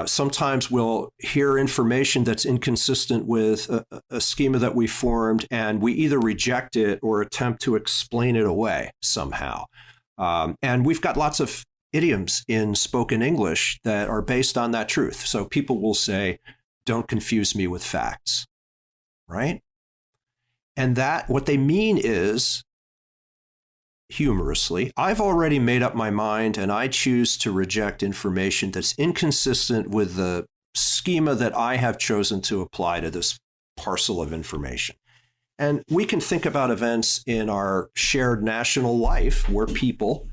Sometimes we'll hear information that's inconsistent with a schema that we formed, and we either reject it or attempt to explain it away somehow. And we've got lots of idioms in spoken English that are based on that truth. So people will say, don't confuse me with facts, right? And that what they mean is, humorously, I've already made up my mind and I choose to reject information that's inconsistent with the schema that I have chosen to apply to this parcel of information. And we can think about events in our shared national life where people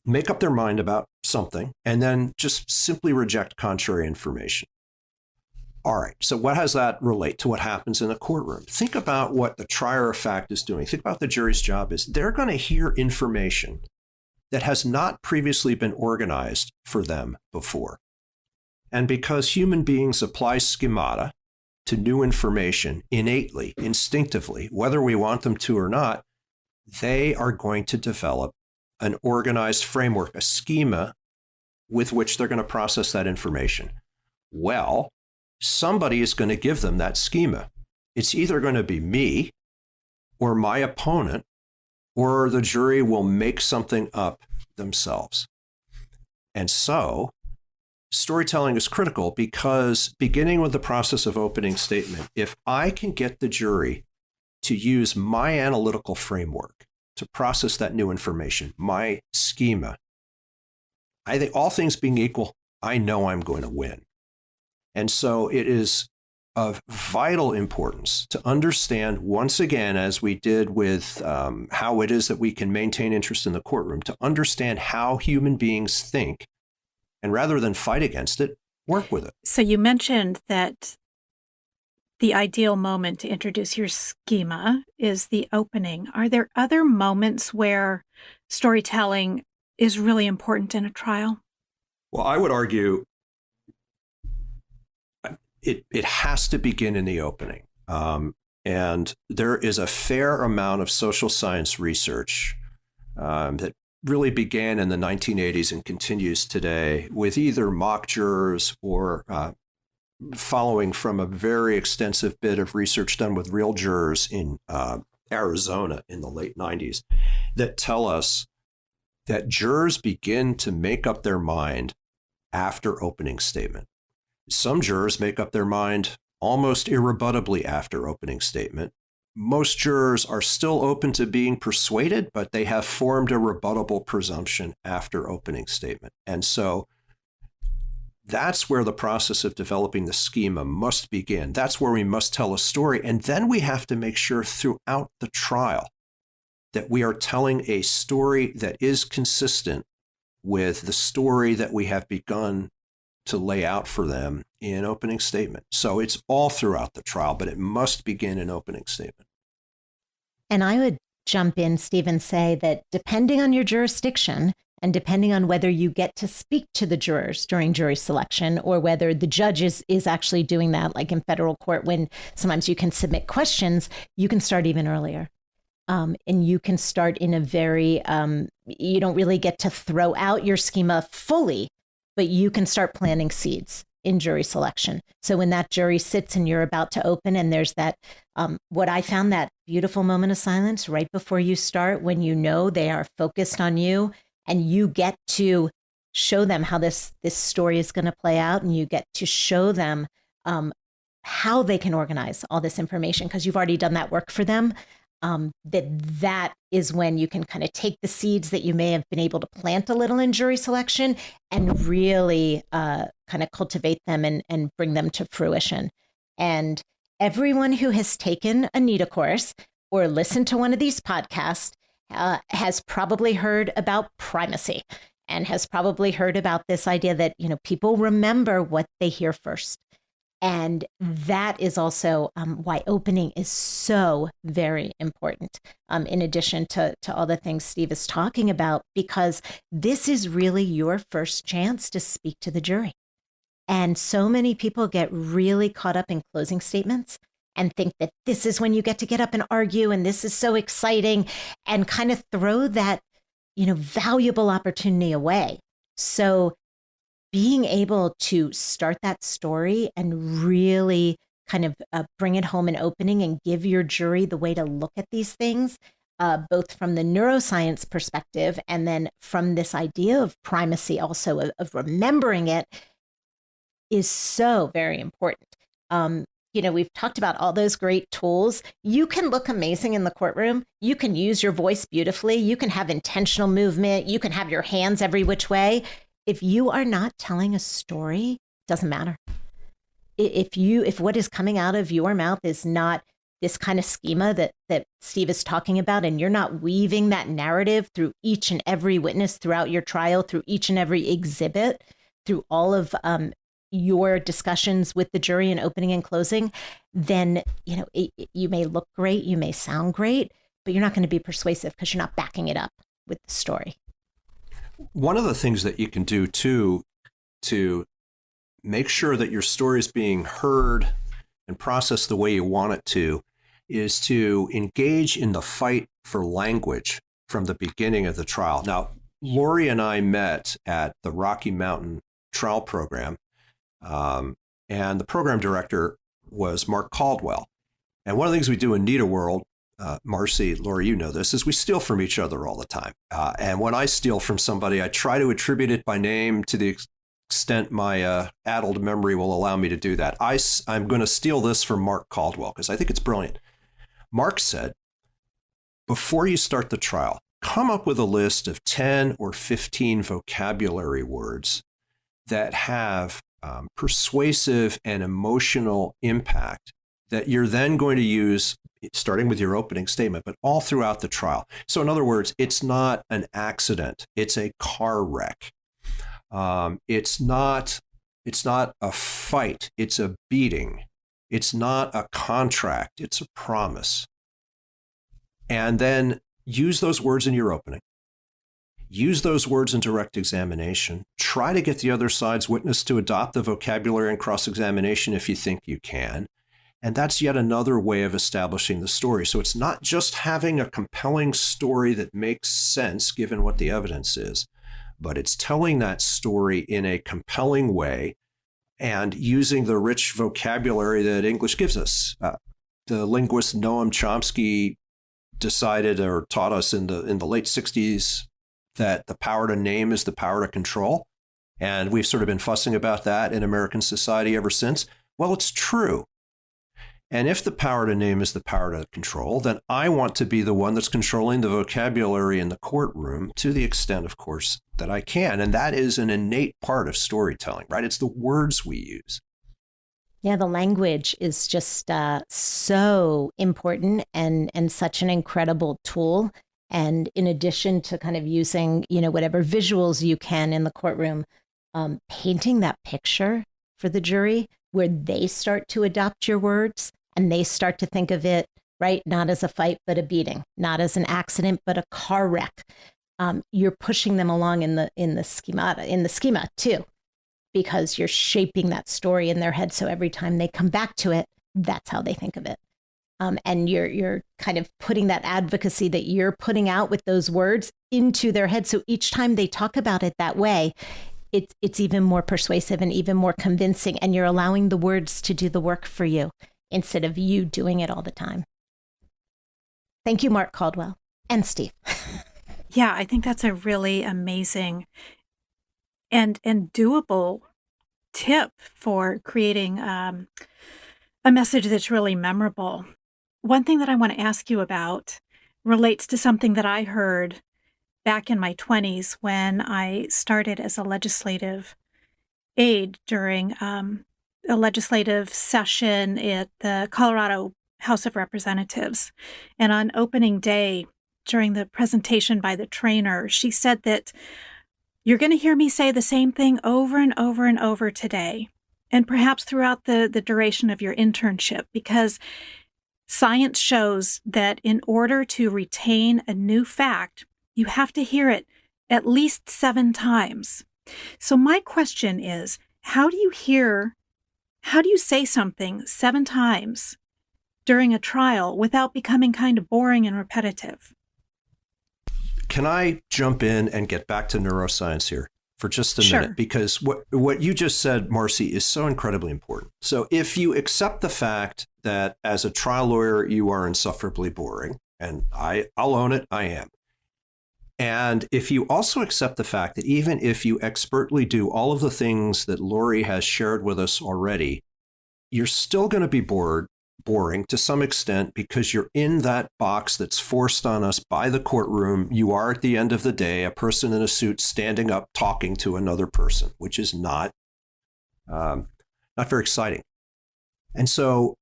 make up their mind about something and then just simply reject contrary information. All right, so what does that relate to what happens in a courtroom? Think about what the trier of fact is doing. Think about the jury's job is they're going to hear information that has not previously been organized for them before. And because human beings apply schemata to new information innately, instinctively, whether we want them to or not, they are going to develop an organized framework, a schema with which they're going to process that information. Well, somebody is going to give them that schema. It's either going to be me or my opponent, or the jury will make something up themselves. And so storytelling is critical because beginning with the process of opening statement, if I can get the jury to use my analytical framework to process that new information, my schema, I think all things being equal, I know I'm going to win. And so it is of vital importance to understand, once again, as we did with how it is that we can maintain interest in the courtroom, to understand how human beings think, and rather than fight against it, work with it.
So you mentioned that the ideal moment to introduce your schema is the opening. Are there other moments where storytelling is really important in a trial?
Well, I would argue it has to begin in the opening. And there is a fair amount of social science research that really began in the 1980s and continues today with either mock jurors or following from a very extensive bit of research done with real jurors in Arizona in the late 90s that tell us that jurors begin to make up their mind after opening statement. Some jurors make up their mind almost irrebuttably after opening statement. Most jurors are still open to being persuaded, but they have formed a rebuttable presumption after opening statement. And so that's where the process of developing the schema must begin. That's where we must tell a story. And then we have to make sure throughout the trial that we are telling a story that is consistent with the story that we have begun to lay out for them in opening statement. So it's all throughout the trial, but it must begin in opening statement.
And I would jump in, Steve, and say that depending on your jurisdiction and depending on whether you get to speak to the jurors during jury selection or whether the judge is actually doing that, like in federal court, when sometimes you can submit questions, you can start even earlier. And you can start in a very, you don't really get to throw out your schema fully, but you can start planting seeds in jury selection. So when that jury sits and you're about to open and there's that, what I found, that beautiful moment of silence right before you start, when you know they are focused on you and you get to show them how this story is going to play out, and you get to show them how they can organize all this information, because you've already done that work for them. That is when you can kind of take the seeds that you may have been able to plant a little in jury selection and really kind of cultivate them and bring them to fruition. And everyone who has taken a NITA course or listened to one of these podcasts has probably heard about primacy, and has probably heard about this idea that, people remember what they hear first. And that is also why opening is so very important, in addition to all the things Steve is talking about, because this is really your first chance to speak to the jury. And so many people get really caught up in closing statements and think that this is when you get up and argue, and this is so exciting, and kind of throw that, valuable opportunity away. So being able to start that story and really kind of bring it home in opening and give your jury the way to look at these things, both from the neuroscience perspective and then from this idea of primacy also of remembering it, is so very important. We've talked about all those great tools. You can look amazing in the courtroom. You can use your voice beautifully. You can have intentional movement. You can have your hands every which way. If you are not telling a story, it doesn't matter. If what is coming out of your mouth is not this kind of schema that Steve is talking about, and you're not weaving that narrative through each and every witness throughout your trial, through each and every exhibit, through all of your discussions with the jury in opening and closing, then you may look great, you may sound great, but you're not going to be persuasive because you're not backing it up with the story.
One of the things that you can do too to make sure that your story is being heard and processed the way you want it to is to engage in the fight for language from the beginning of the trial. Now, Laurie and I met at the Rocky Mountain Trial Program, and the program director was Mark Caldwell. And one of the things we do in NITA World, Marcy, Laurie, you know this, is we steal from each other all the time. And when I steal from somebody, I try to attribute it by name to the extent my addled memory will allow me to do that. I'm going to steal this from Mark Caldwell because I think it's brilliant. Mark said, before you start the trial, come up with a list of 10 or 15 vocabulary words that have persuasive and emotional impact that you're then going to use, starting with your opening statement, but all throughout the trial. So in other words, it's not an accident. It's a car wreck. It's not a fight. It's a beating. It's not a contract. It's a promise. And then use those words in your opening. Use those words in direct examination. Try to get the other side's witness to adopt the vocabulary in cross-examination if you think you can. And that's yet another way of establishing the story. So it's not just having a compelling story that makes sense given what the evidence is, but it's telling that story in a compelling way and using the rich vocabulary that English gives us. The linguist Noam Chomsky decided or taught us in the late 60s that the power to name is the power to control. And we've sort of been fussing about that in American society ever since. Well, it's true. And if the power to name is the power to control, then I want to be the one that's controlling the vocabulary in the courtroom to the extent, of course, that I can. And that is an innate part of storytelling, right? It's the words we use.
Yeah, the language is just so important and such an incredible tool. And in addition to kind of using, whatever visuals you can in the courtroom, painting that picture for the jury where they start to adopt your words and they start to think of it, right, not as a fight, but a beating, not as an accident, but a car wreck. You're pushing them along in the schema too, because you're shaping that story in their head. So every time they come back to it, that's how they think of it. And you're kind of putting that advocacy that you're putting out with those words into their head. So each time they talk about it that way, it's even more persuasive and even more convincing. And you're allowing the words to do the work for you instead of you doing it all the time. Thank you, Mark Caldwell and Steve.
Yeah, I think that's a really amazing and doable tip for creating a message that's really memorable. One thing that I want to ask you about relates to something that I heard back in my 20s when I started as a legislative aide during a legislative session at the Colorado House of Representatives. And on opening day, during the presentation by the trainer, she said that you're going to hear me say the same thing over and over and over today, and perhaps throughout the duration of your internship, because science shows that in order to retain a new fact, you have to hear it at least 7 times. So my question is, how do you say something 7 times during a trial without becoming kind of boring and repetitive?
Can I jump in and get back to neuroscience here for just a minute? Because what you just said, Marcy, is so incredibly important. So if you accept the fact that as a trial lawyer, you are insufferably boring, and I'll own it, I am. And if you also accept the fact that even if you expertly do all of the things that Laurie has shared with us already, you're still going to be boring to some extent because you're in that box that's forced on us by the courtroom. You are, at the end of the day, a person in a suit standing up talking to another person, which is not very exciting. And so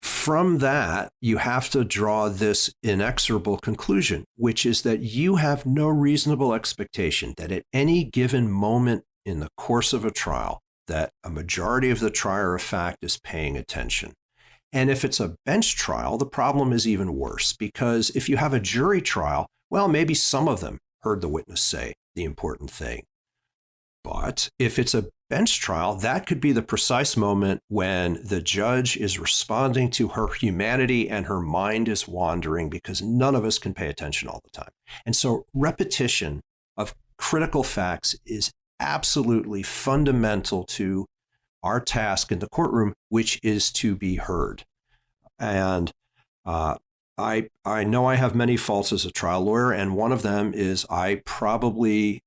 from that, you have to draw this inexorable conclusion, which is that you have no reasonable expectation that at any given moment in the course of a trial, that a majority of the trier of fact is paying attention. And if it's a bench trial, the problem is even worse, because if you have a jury trial, well, maybe some of them heard the witness say the important thing. But if it's a bench trial, that could be the precise moment when the judge is responding to her humanity and her mind is wandering, because none of us can pay attention all the time. And so repetition of critical facts is absolutely fundamental to our task in the courtroom, which is to be heard. And I know I have many faults as a trial lawyer, and one of them is I probably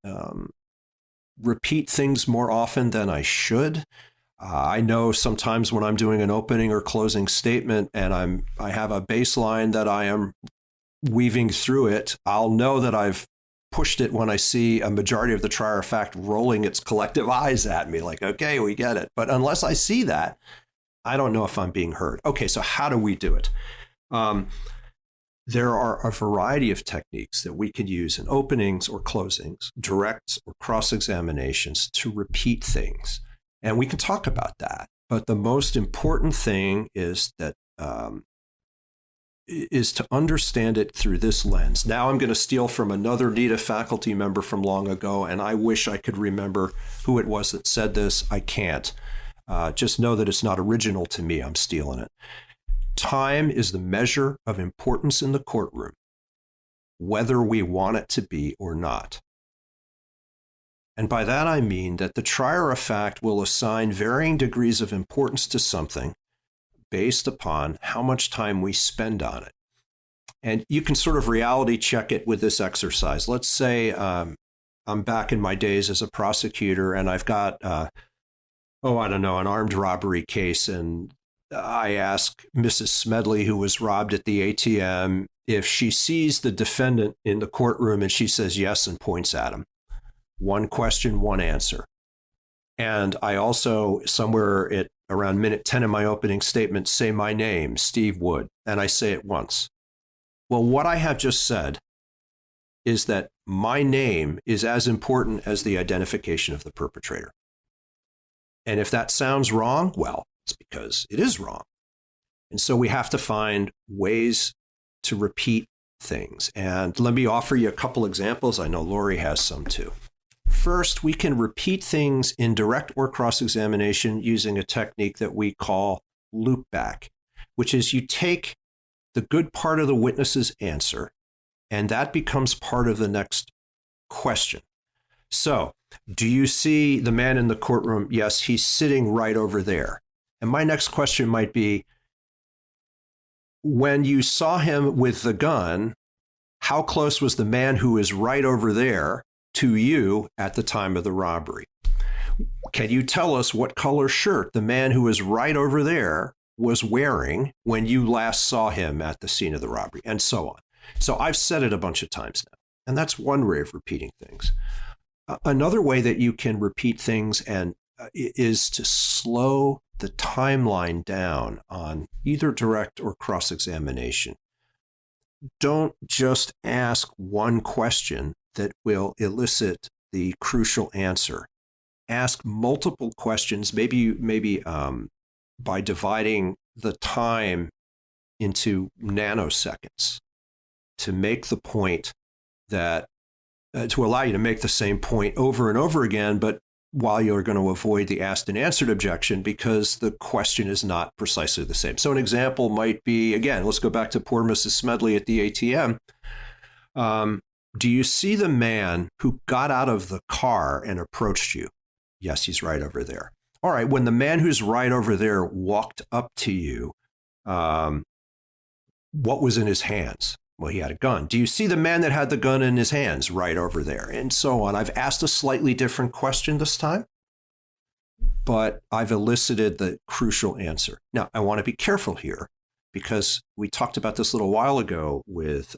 repeat things more often than I should. I know sometimes when I'm doing an opening or closing statement and I have a baseline that I am weaving through it, I'll know that I've pushed it when I see a majority of the trier of fact rolling its collective eyes at me like, okay, we get it. But unless I see that, I don't know if I'm being heard. Okay, so how do we do it? There are a variety of techniques that we could use in openings or closings, directs or cross-examinations to repeat things. And we can talk about that. But the most important thing is that is to understand it through this lens. Now I'm going to steal from another NETA faculty member from long ago, and I wish I could remember who it was that said this. I can't. Just know that it's not original to me. I'm stealing it. Time is the measure of importance in the courtroom, whether we want it to be or not. And by that I mean that the trier of fact will assign varying degrees of importance to something based upon how much time we spend on it. And you can sort of reality check it with this exercise. Let's say I'm back in my days as a prosecutor and I've got, an armed robbery case, and I ask Mrs. Smedley, who was robbed at the ATM, if she sees the defendant in the courtroom, and she says yes and points at him. One question, one answer. And I also, somewhere at around minute 10 in my opening statement, say my name, Steve Wood, and I say it once. Well, what I have just said is that my name is as important as the identification of the perpetrator. And if that sounds wrong, well, it's because it is wrong. And so we have to find ways to repeat things. And let me offer you a couple examples. I know Laurie has some too. First, we can repeat things in direct or cross-examination using a technique that we call loopback, which is you take the good part of the witness's answer, and that becomes part of the next question. So, do you see the man in the courtroom? Yes, he's sitting right over there. And my next question might be, when you saw him with the gun, how close was the man who is right over there to you at the time of the robbery? Can you tell us what color shirt the man who is right over there was wearing when you last saw him at the scene of the robbery, and so on. So I've said it a bunch of times now, and that's one way of repeating things. Another way that you can repeat things is to slow the timeline down on either direct or cross-examination. Don't just ask one question that will elicit the crucial answer. Ask multiple questions, maybe by dividing the time into nanoseconds to make the point that, to allow you to make the same point over and over again, but while you're going to avoid the asked and answered objection because the question is not precisely the same. So an example might be, again, let's go back to poor Mrs. Smedley at the ATM. Do you see the man who got out of the car and approached you? Yes, he's right over there. All right, when the man who's right over there walked up to you, what was in his hands? Well, he had a gun. Do you see the man that had the gun in his hands? Right over there, and so on. I've asked a slightly different question this time, but I've elicited the crucial answer. Now, I want to be careful here because we talked about this a little while ago with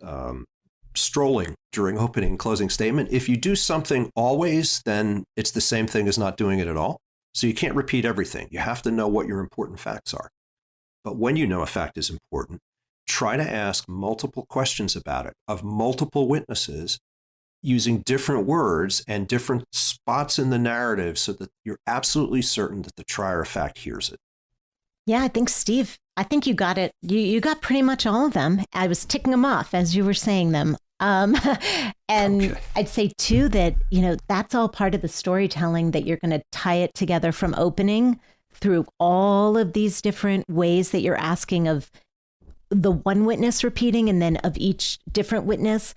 strolling during opening and closing statement. If you do something always, then it's the same thing as not doing it at all. So you can't repeat everything. You have to know what your important facts are. But when you know a fact is important, try to ask multiple questions about it of multiple witnesses using different words and different spots in the narrative so that you're absolutely certain that the trier of fact hears it.
Yeah, I think, Steve, you got it. You got pretty much all of them. I was ticking them off as you were saying them. And okay. I'd say, too, that, that's all part of the storytelling, that you're going to tie it together from opening through all of these different ways that you're asking of the one witness repeating, and then of each different witness.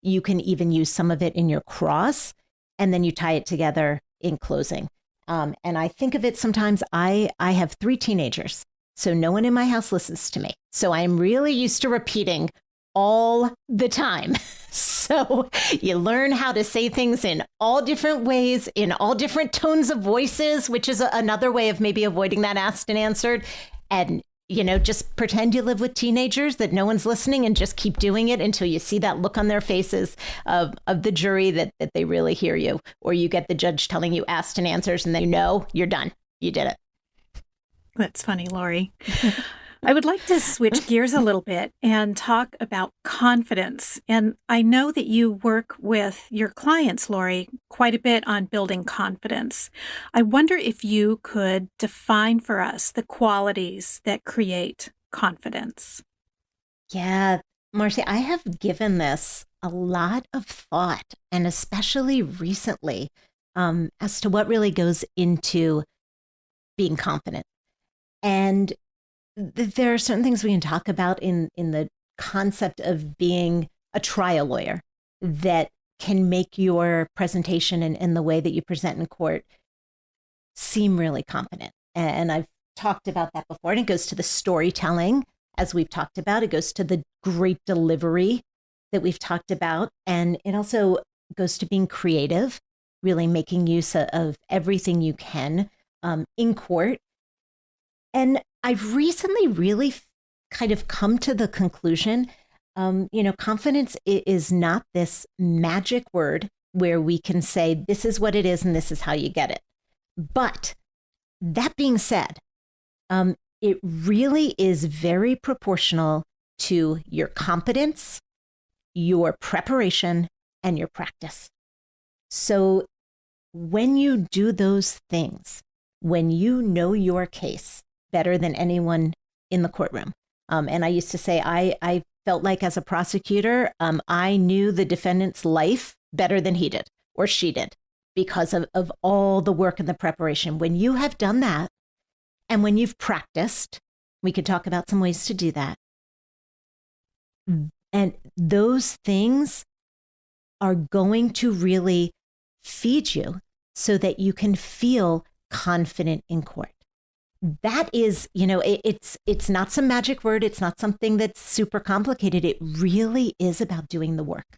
You can even use some of it in your cross, and then you tie it together in closing. And I think of it sometimes, I have 3 teenagers, so no one in my house listens to me. So I'm really used to repeating all the time. So you learn how to say things in all different ways, in all different tones of voices, which is another way of maybe avoiding that asked and answered. And just pretend you live with teenagers, that no one's listening, and just keep doing it until you see that look on their faces of the jury that they really hear you, or you get the judge telling you asked and answers, and then you're done. You did it.
That's funny, Laurie. I would like to switch gears a little bit and talk about confidence. And I know that you work with your clients, Laurie, quite a bit on building confidence. I wonder if you could define for us the qualities that create confidence.
Yeah, Marcy, I have given this a lot of thought, and especially recently, as to what really goes into being confident. And there are certain things we can talk about in the concept of being a trial lawyer that can make your presentation and the way that you present in court seem really confident. And I've talked about that before. And it goes to the storytelling, as we've talked about. It goes to the great delivery that we've talked about. And it also goes to being creative, really making use of everything you can in court. And I've recently really kind of come to the conclusion, confidence is not this magic word where we can say, this is what it is and this is how you get it. But that being said, it really is very proportional to your competence, your preparation, and your practice. So when you do those things, when you know your case better than anyone in the courtroom. And I used to say, I felt like as a prosecutor, I knew the defendant's life better than he did or she did because of all the work and the preparation. When you have done that, and when you've practiced, we could talk about some ways to do that. And those things are going to really feed you so that you can feel confident in court. That is, it's not some magic word. It's not something that's super complicated. It really is about doing the work.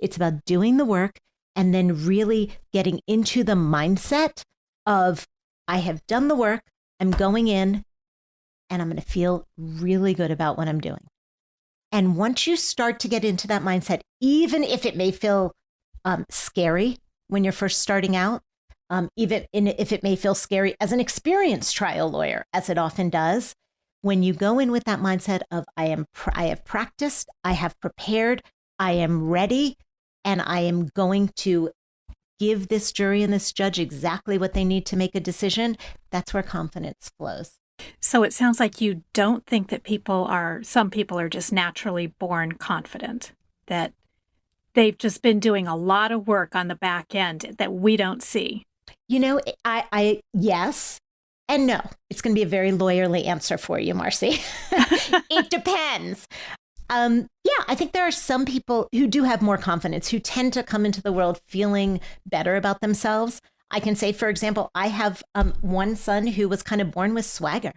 It's about doing the work and then really getting into the mindset of I have done the work, I'm going in, and I'm going to feel really good about what I'm doing. And once you start to get into that mindset, even if it may feel scary when you're first starting out, if it may feel scary as an experienced trial lawyer, as it often does, when you go in with that mindset of I have practiced, I have prepared, I am ready, and I am going to give this jury and this judge exactly what they need to make a decision, that's where confidence flows.
So it sounds like you don't think that some people are just naturally born confident, that they've just been doing a lot of work on the back end that we don't see.
You know, I yes and no. It's going to be a very lawyerly answer for you, Marcy. It depends. Yeah, I think there are some people who do have more confidence, who tend to come into the world feeling better about themselves. I can say, for example, I have one son who was kind of born with swagger.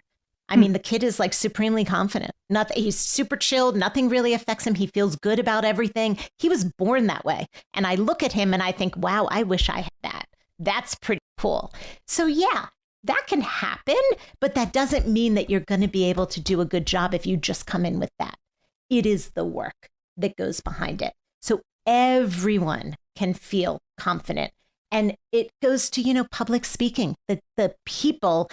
I mean, the kid is like supremely confident. He's super chilled. Nothing really affects him. He feels good about everything. He was born that way. And I look at him and I think, wow, I wish I had that. That's pretty cool. So yeah, that can happen, but that doesn't mean that you're going to be able to do a good job if you just come in with that. It is the work that goes behind it. So everyone can feel confident. And it goes to, public speaking. The people,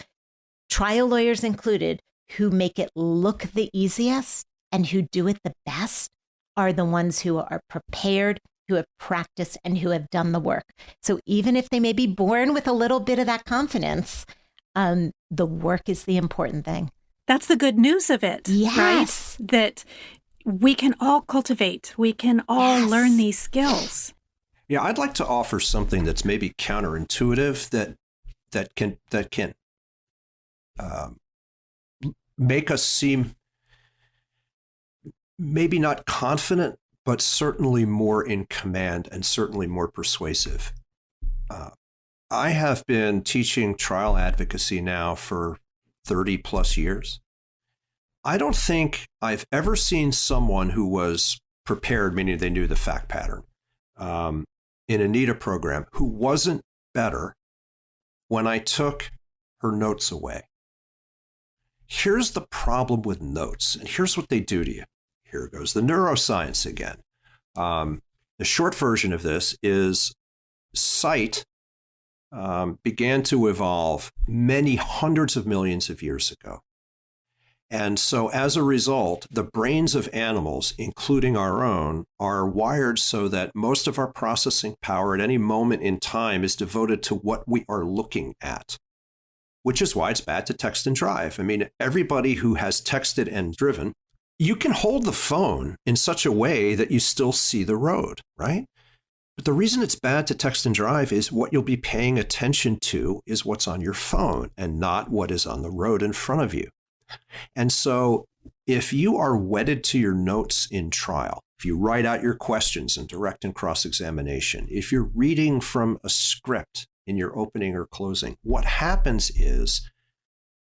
trial lawyers included, who make it look the easiest and who do it the best are the ones who are prepared, who have practiced, and who have done the work. So even if they may be born with a little bit of that confidence, the work is the important thing.
That's the good news of it,
yes.
Right? That we can all cultivate. We can all learn these skills.
Yeah, I'd like to offer something that's maybe counterintuitive that can make us seem maybe not confident, but certainly more in command and certainly more persuasive. I have been teaching trial advocacy now for 30 plus years. I don't think I've ever seen someone who was prepared, meaning they knew the fact pattern, in a NEDA program, who wasn't better when I took her notes away. Here's the problem with notes, and here's what they do to you. Here goes the neuroscience again. The short version of this is sight began to evolve many hundreds of millions of years ago. And so as a result, the brains of animals, including our own, are wired so that most of our processing power at any moment in time is devoted to what we are looking at, which is why it's bad to text and drive. I mean, everybody who has texted and driven, you can hold the phone in such a way that you still see the road, right? But the reason it's bad to text and drive is what you'll be paying attention to is what's on your phone and not what is on the road in front of you. And so if you are wedded to your notes in trial, if you write out your questions in direct and cross-examination, if you're reading from a script in your opening or closing, what happens is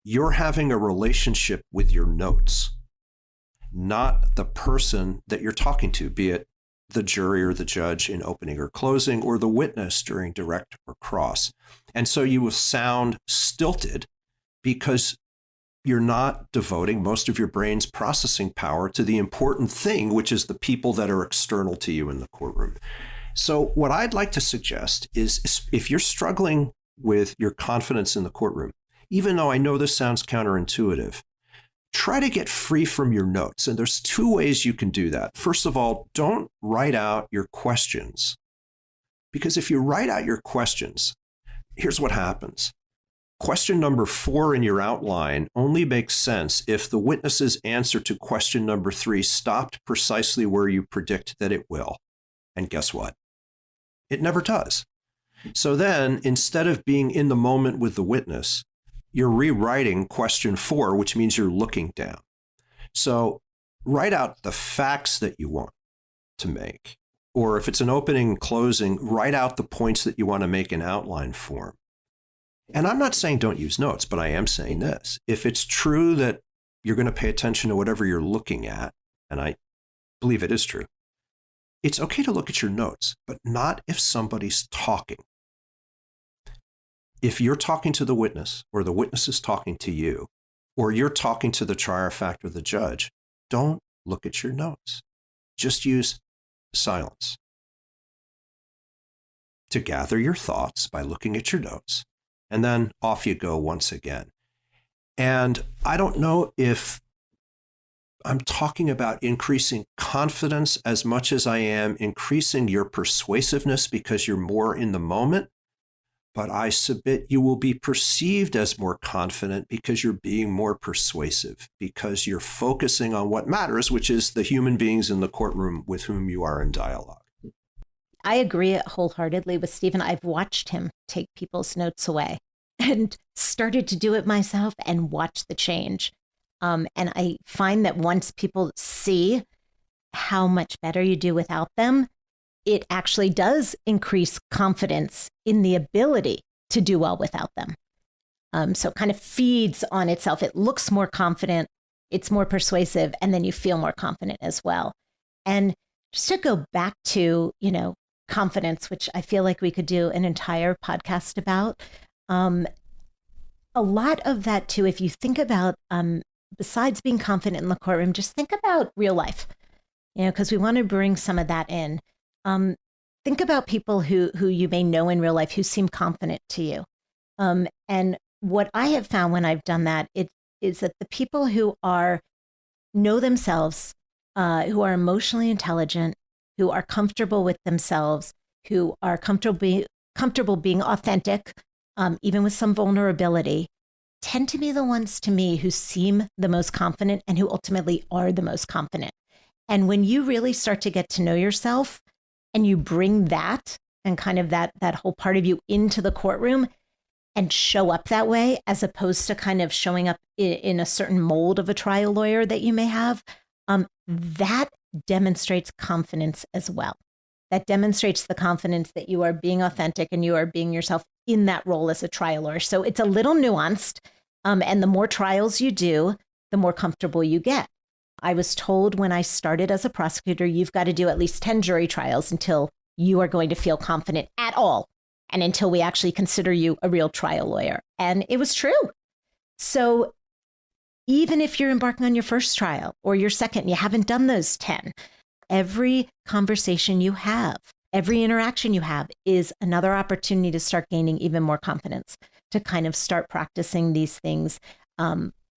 you're having a relationship with your notes, not the person that you're talking to, be it the jury or the judge in opening or closing, or the witness during direct or cross. And so you will sound stilted because you're not devoting most of your brain's processing power to the important thing, which is the people that are external to you in the courtroom. So what I'd like to suggest is if you're struggling with your confidence in the courtroom, even though I know this sounds counterintuitive, try to get free from your notes. And there's two ways you can do that. First of all, don't write out your questions, because if you write out your questions, here's what happens. Question number 4 in your outline only makes sense if the witness's answer to question number 3 stopped precisely where you predict that it will. And guess what? It never does. So then, instead of being in the moment with the witness, you're rewriting question 4, which means you're looking down. So write out the facts that you want to make. Or if it's an opening and closing, write out the points that you want to make in outline form. And I'm not saying don't use notes, but I am saying this. If it's true that you're going to pay attention to whatever you're looking at, and I believe it is true, it's okay to look at your notes, but not if somebody's talking. if you're talking to the witness or the witness is talking to you, or you're talking to the trier of fact or the judge, don't look at your notes. Just use silence to gather your thoughts by looking at your notes, and then off you go once again. And I don't know if I'm talking about increasing confidence as much as I am increasing your persuasiveness because you're more in the moment. But I submit you will be perceived as more confident because you're being more persuasive, because you're focusing on what matters, which is the human beings in the courtroom with whom you are in dialogue.
I agree wholeheartedly with Stephen. I've watched him take people's notes away and started to do it myself and watch the change. And I find that once people see how much better you do without them, it actually does increase confidence in the ability to do well without them. So it kind of feeds on itself. It looks more confident, it's more persuasive, and then you feel more confident as well. And just to go back to, confidence, which I feel like we could do an entire podcast about, a lot of that too, if you think about, besides being confident in the courtroom, just think about real life, because we want to bring some of that in. Think about people who you may know in real life who seem confident to you. And what I have found when I've done that, is that the people who know themselves, who are emotionally intelligent, who are comfortable with themselves, who are comfortable being authentic, even with some vulnerability, tend to be the ones to me who seem the most confident and who ultimately are the most confident. And when you really start to get to know yourself, and you bring that and kind of that whole part of you into the courtroom and show up that way, as opposed to kind of showing up in a certain mold of a trial lawyer that you may have, that demonstrates confidence as well. That demonstrates the confidence that you are being authentic and you are being yourself in that role as a trial lawyer. So it's a little nuanced, and the more trials you do, the more comfortable you get. I was told when I started as a prosecutor, you've got to do at least 10 jury trials until you are going to feel confident at all, and until we actually consider you a real trial lawyer. And it was true. So even if you're embarking on your first trial or your second, you haven't done those 10, every conversation you have, every interaction you have is another opportunity to start gaining even more confidence, to kind of start practicing these things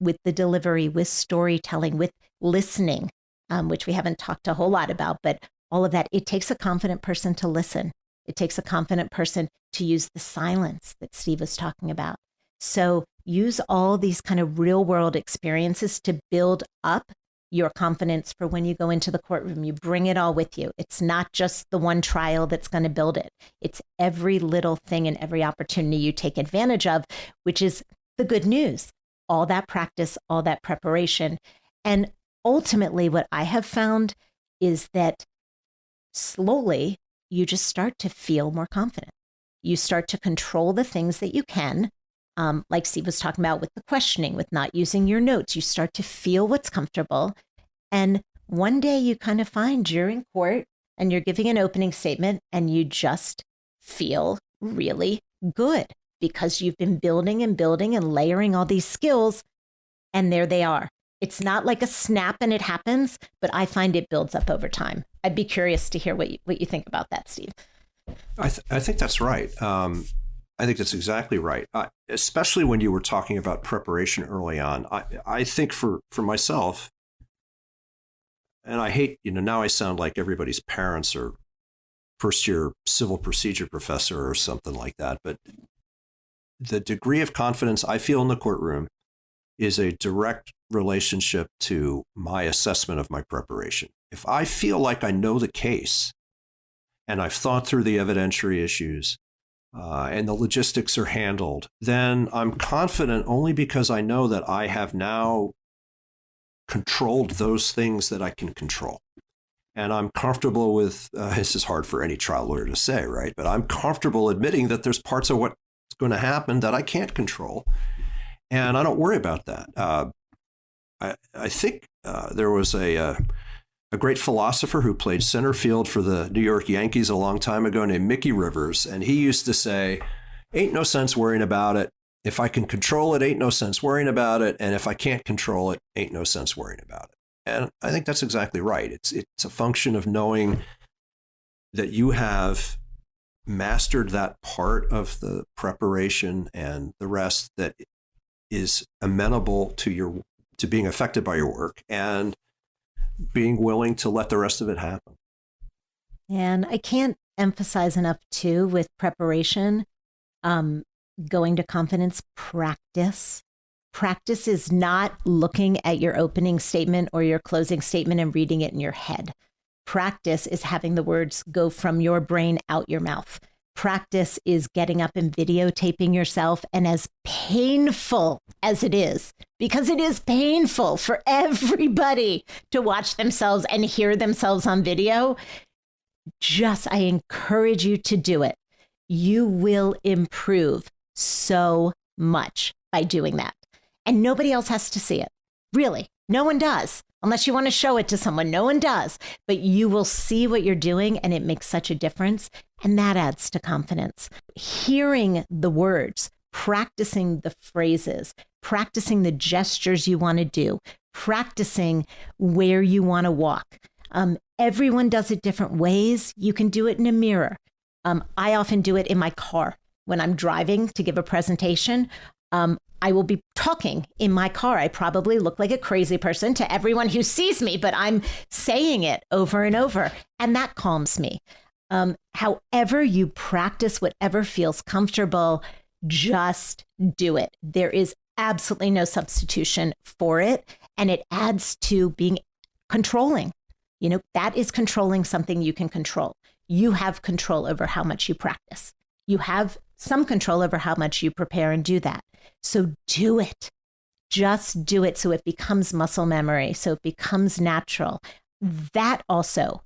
with the delivery, with storytelling, with listening, which we haven't talked a whole lot about, but all of that. It takes a confident person to listen. It takes a confident person to use the silence that Steve was talking about. So use all these kind of real world experiences to build up your confidence for when you go into the courtroom. You bring it all with you. It's not just the one trial that's going to build it. It's every little thing and every opportunity you take advantage of, which is the good news. All that practice, all that preparation. And ultimately, what I have found is that slowly, you just start to feel more confident. You start to control the things that you can, like Steve was talking about with the questioning, with not using your notes. You start to feel what's comfortable. And one day you kind of find you're in court and you're giving an opening statement and you just feel really good because you've been building and building and layering all these skills, and there they are. It's not like a snap and it happens, but I find it builds up over time. I'd be curious to hear what you think about that, Steve.
I think that's right. I think that's exactly right. Especially when you were talking about preparation early on. I think for myself, and I hate, now I sound like everybody's parents or first year civil procedure professor or something like that. But the degree of confidence I feel in the courtroom is a direct relationship to my assessment of my preparation. If I feel like I know the case and I've thought through the evidentiary issues and the logistics are handled, then I'm confident only because I know that I have now controlled those things that I can control. And I'm comfortable with, this is hard for any trial lawyer to say, right? But I'm comfortable admitting that there's parts of what's going to happen that I can't control. And I don't worry about that. I think there was a great philosopher who played center field for the New York Yankees a long time ago named Mickey Rivers. And he used to say, ain't no sense worrying about it. If I can control it, ain't no sense worrying about it. And if I can't control it, ain't no sense worrying about it. And I think that's exactly right. It's a function of knowing that you have mastered that part of the preparation and the rest that is amenable to being affected by your work and being willing to let the rest of it happen.
And I can't emphasize enough too with preparation, going to confidence, practice. Practice is not looking at your opening statement or your closing statement and reading it in your head. Practice is having the words go from your brain out your mouth. Practice is getting up and videotaping yourself. And as painful as it is, because it is painful for everybody to watch themselves and hear themselves on video, I encourage you to do it. You will improve so much by doing that. And nobody else has to see it. Really, no one does. Unless you want to show it to someone, no one does. But you will see what you're doing and it makes such a difference. And that adds to confidence. Hearing the words, practicing the phrases, practicing the gestures you want to do, practicing where you want to walk. Everyone does it different ways. You can do it in a mirror. I often do it in my car when I'm driving to give a presentation. I will be talking in my car. I probably look like a crazy person to everyone who sees me, but I'm saying it over and over, and that calms me. However you practice, whatever feels comfortable, just do it. There is absolutely no substitution for it, and it adds to being controlling. You know, that is controlling something you can control. You have control over how much you practice. You have some control over how much you prepare and do that. So do it. Just do it so it becomes muscle memory, so it becomes natural. That also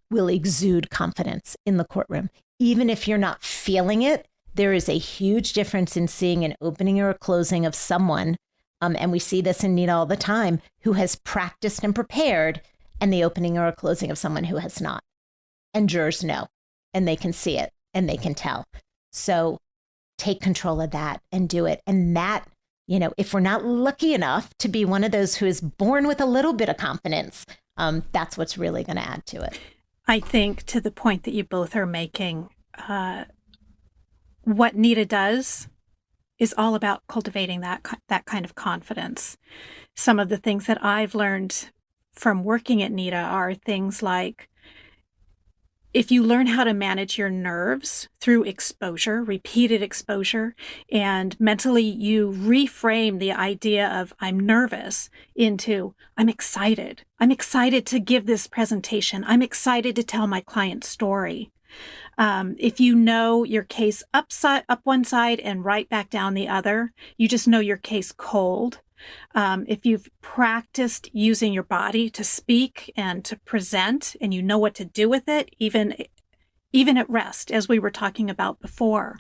will exude confidence in the courtroom. Even if you're not feeling it, there is a huge difference in seeing an opening or a closing of someone, and we see this in NITA all the time, who has practiced and prepared, and the opening or a closing of someone who has not. And jurors know, and they can see it, and they can tell. So take control of that and do it. And that, you know, if we're not lucky enough to be one of those who is born with a little bit of confidence, that's what's really going to add to it.
I think to the point that you both are making, what NITA does is all about cultivating that kind of confidence. Some of the things that I've learned from working at NITA are things like, if you learn how to manage your nerves through exposure, repeated exposure, and mentally you reframe the idea of I'm nervous into I'm excited. I'm excited to give this presentation. I'm excited to tell my client's story. If you know your case up one side and right back down the other, you just know your case cold. If you've practiced using your body to speak and to present, and you know what to do with it, even at rest, as we were talking about before,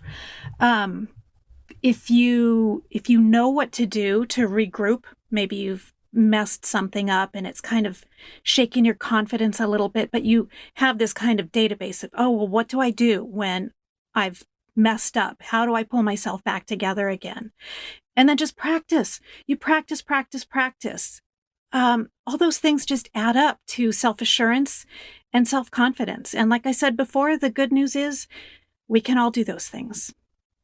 if you know what to do to regroup, maybe you've messed something up and it's kind of shaking your confidence a little bit, but you have this kind of database of, oh, well, what do I do when I've messed up? How do I pull myself back together again? And then just practice. You practice. All those things just add up to self-assurance and self-confidence. And like I said before, the good news is we can all do those things.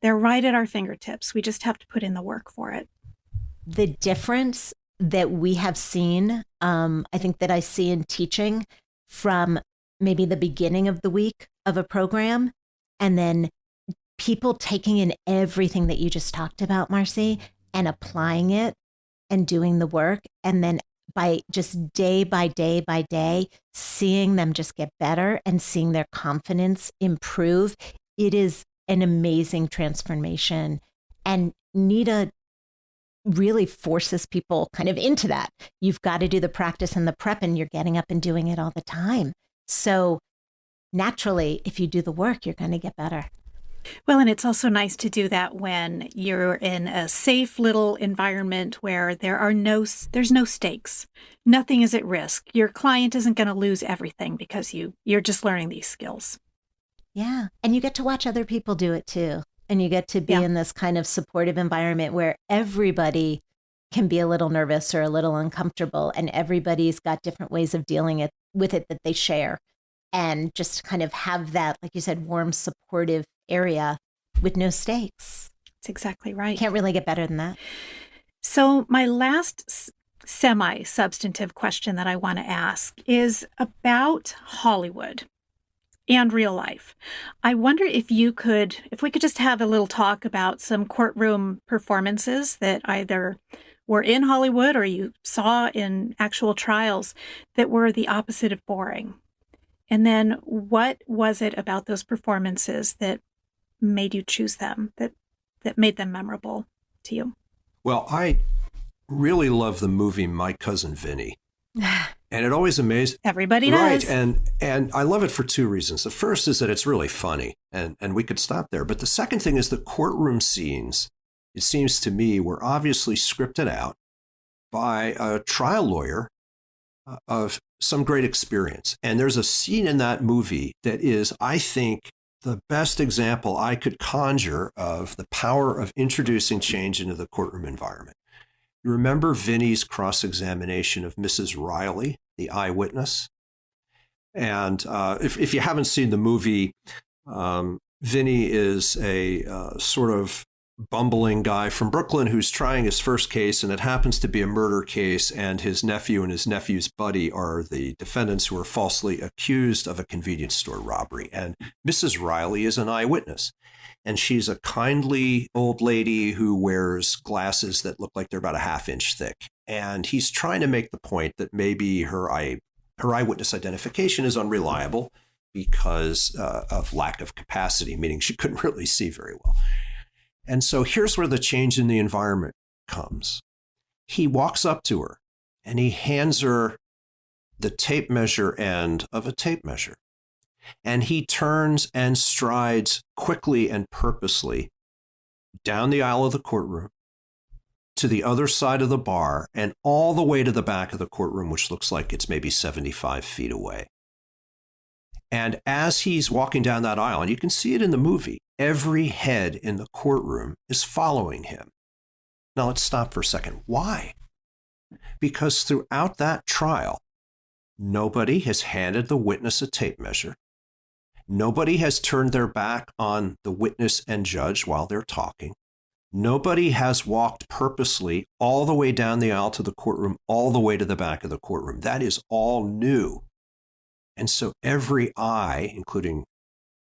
They're right at our fingertips. We just have to put in the work for it.
The difference that we have seen, I think that I see in teaching from maybe the beginning of the week of a program, and then people taking in everything that you just talked about, Marcy, and applying it and doing the work. And then by just day by day, seeing them just get better and seeing their confidence improve, it is an amazing transformation. And NITA really forces people kind of into that. You've got to do the practice and the prep, and you're getting up and doing it all the time. So naturally, if you do the work, you're going to get better.
Well, and it's also nice to do that when you're in a safe little environment where there's no stakes. Nothing is at risk. Your client isn't going to lose everything because you're just learning these skills.
Yeah. And you get to watch other people do it too. and you get to be in this kind of supportive environment where everybody can be a little nervous or a little uncomfortable, and everybody's got different ways of dealing with it that they share. And just kind of have that, like you said, warm, supportive area with no stakes.
That's exactly right.
Can't really get better than that.
So my last semi-substantive question that I want to ask is about Hollywood and real life. I wonder if we could just have a little talk about some courtroom performances that either were in Hollywood or you saw in actual trials that were the opposite of boring. And then what was it about those performances that made you choose them, that made them memorable to you?
Well, I really love the movie My Cousin Vinny. And it always amazed
everybody does.
Right. And I love it for two reasons. The first is that it's really funny, and we could stop there. But the second thing is the courtroom scenes, it seems to me, were obviously scripted out by a trial lawyer of some great experience. And there's a scene in that movie that is, I think, the best example I could conjure of the power of introducing change into the courtroom environment. You remember Vinny's cross-examination of Mrs. Riley, the eyewitness? And if you haven't seen the movie, Vinny is a sort of bumbling guy from Brooklyn who's trying his first case, and it happens to be a murder case, and his nephew and his nephew's buddy are the defendants who are falsely accused of a convenience store robbery. And Mrs. Riley is an eyewitness, and she's a kindly old lady who wears glasses that look like they're about a half-inch thick. And he's trying to make the point that maybe her eyewitness identification is unreliable because of lack of capacity, meaning she couldn't really see very well. And so here's where the change in the environment comes. He walks up to her and he hands her the tape measure end of a tape measure. And he turns and strides quickly and purposely down the aisle of the courtroom to the other side of the bar and all the way to the back of the courtroom, which looks like it's maybe 75 feet away. And as he's walking down that aisle, and you can see it in the movie, every head in the courtroom is following him. Now let's stop for a second. Why? Because throughout that trial, nobody has handed the witness a tape measure. Nobody has turned their back on the witness and judge while they're talking. Nobody has walked purposely all the way down the aisle to the courtroom, all the way to the back of the courtroom. That is all new. And so every eye, including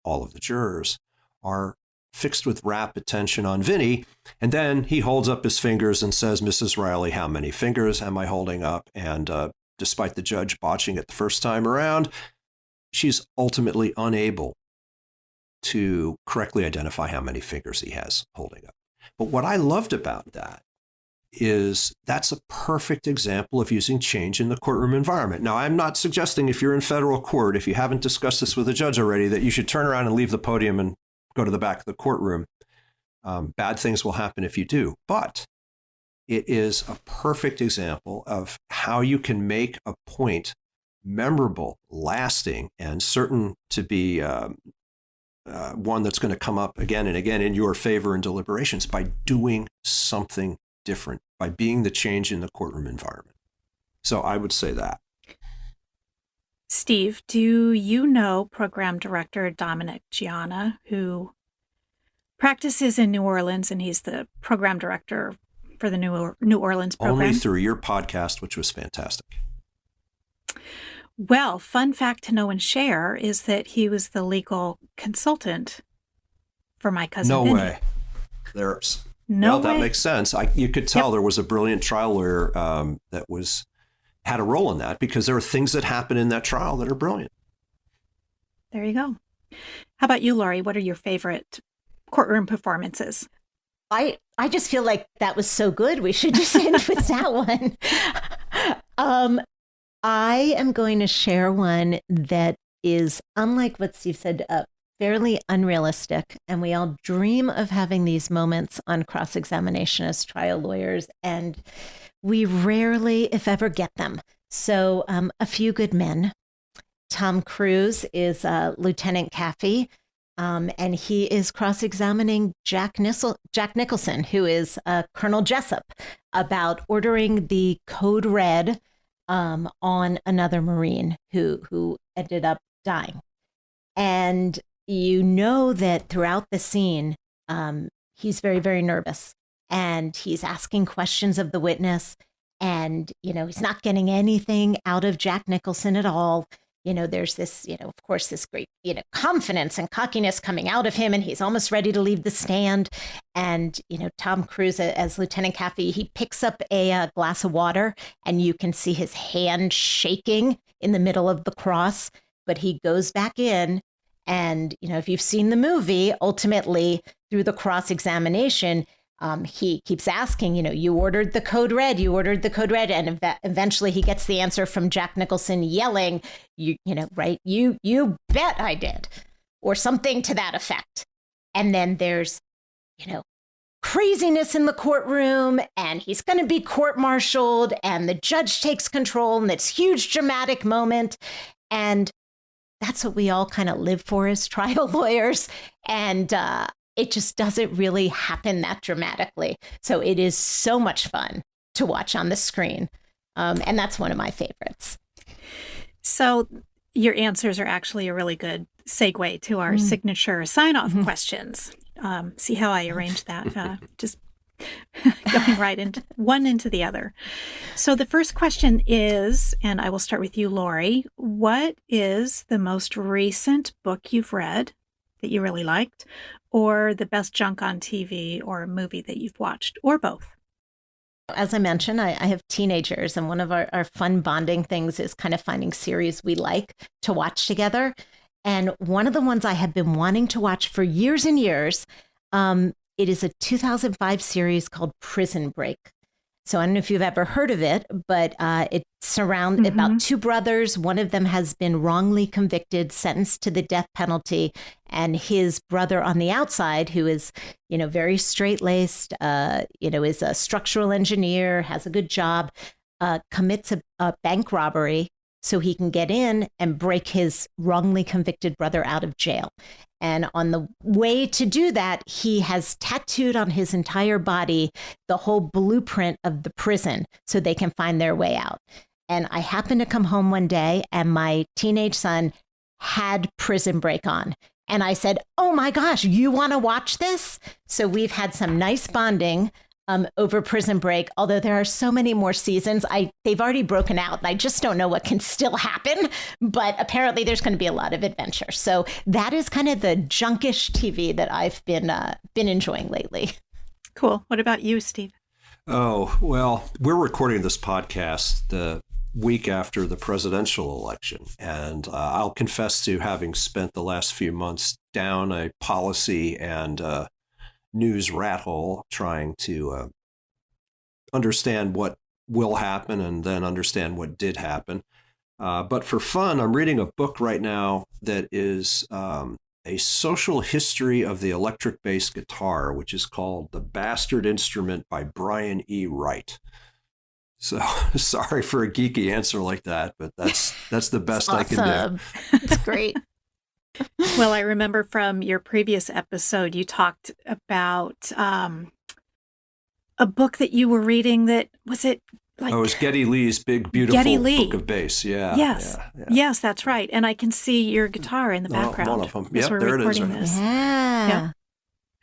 all of the jurors, are fixed with rapt attention on Vinny. And then he holds up his fingers and says, Mrs. Riley, how many fingers am I holding up? And despite the judge botching it the first time around, she's ultimately unable to correctly identify how many fingers he has holding up. But what I loved about that is that's a perfect example of using change in the courtroom environment. Now, I'm not suggesting if you're in federal court, if you haven't discussed this with a judge already, that you should turn around and leave the podium and go to the back of the courtroom. Bad things will happen if you do. But it is a perfect example of how you can make a point memorable, lasting, and certain to be one that's going to come up again and again in your favor in deliberations by doing something different, by being the change in the courtroom environment. So I would say that.
Steve, do you know Program Director Dominic Gianna, who practices in New Orleans, and he's the Program Director for the New Orleans program?
Only through your podcast, which was fantastic.
Well, fun fact to know and share is that he was the legal consultant for My Cousin Vinny.
No way. Well, that makes sense. You could tell there was a brilliant trial lawyer that had a role in that, because there are things that happen in that trial that are brilliant.
There you go. How about you, Laurie? What are your favorite courtroom performances?
I just feel like that was so good. We should just end with that one. I am going to share one that is, unlike what Steve said, fairly unrealistic. And we all dream of having these moments on cross-examination as trial lawyers, and we rarely, if ever, get them. So A Few Good Men. Tom Cruise is Lieutenant Caffey, And he is cross-examining Jack Nicholson, who is Colonel Jessup, about ordering the code red on another Marine who ended up dying. And you know that throughout the scene, he's very, very nervous, and he's asking questions of the witness, and, he's not getting anything out of Jack Nicholson at all. There's this, of course, this great, confidence and cockiness coming out of him, and he's almost ready to leave the stand. And, Tom Cruise as Lieutenant Caffey, he picks up a glass of water, and you can see his hand shaking in the middle of the cross, but he goes back in. And, if you've seen the movie, ultimately through the cross-examination, he keeps asking, you ordered the code red, and eventually he gets the answer from Jack Nicholson yelling, right, you bet I did, or something to that effect. And then there's, craziness in the courtroom, and he's going to be court-martialed, and the judge takes control, and this huge dramatic moment. And that's what we all kind of live for as trial lawyers. And it just doesn't really happen that dramatically. So it is so much fun to watch on the screen. And that's one of my favorites.
So your answers are actually a really good segue to our signature sign-off questions. See how I arranged that? Just going right into one into the other. So the first question is, and I will start with you, Laurie, what is the most recent book you've read that you really liked, or the best junk on TV or movie that you've watched, or both?
As I mentioned, I have teenagers, and one of our fun bonding things is kind of finding series we like to watch together. And one of the ones I have been wanting to watch for years and years, it is a 2005 series called Prison Break. So I don't know if you've ever heard of it, but it's around about two brothers. One of them has been wrongly convicted, sentenced to the death penalty, and his brother on the outside, who is, very straight-laced, is a structural engineer, has a good job, commits a bank robbery so he can get in and break his wrongly convicted brother out of jail. And on the way to do that, he has tattooed on his entire body the whole blueprint of the prison so they can find their way out. And I happened to come home one day, and my teenage son had Prison Break on. And I said, oh my gosh, you want to watch this? So we've had some nice bonding over Prison Break, although there are so many more seasons. They've already broken out, and I just don't know what can still happen. But apparently there's going to be a lot of adventure. So that is kind of the junkish TV that I've been enjoying lately.
Cool. What about you, Steve?
Oh, well, we're recording this podcast the week after the presidential election. And I'll confess to having spent the last few months down a policy and news rat hole trying to understand what will happen and then understand what did happen. But for fun, I'm reading a book right now that is a social history of the electric bass guitar, which is called The Bastard Instrument by Brian E. Wright. So sorry for a geeky answer like that, but that's the best I can do.
It's great.
Well, I remember from your previous episode, you talked about a book that you were reading that, was it like...
Oh, it was Geddy Lee's big, beautiful book of bass. Yeah.
Yes.
Yeah.
Yes, that's right. And I can see your guitar in the background.
One of them.
Yep,
there it is.
This.
Yeah.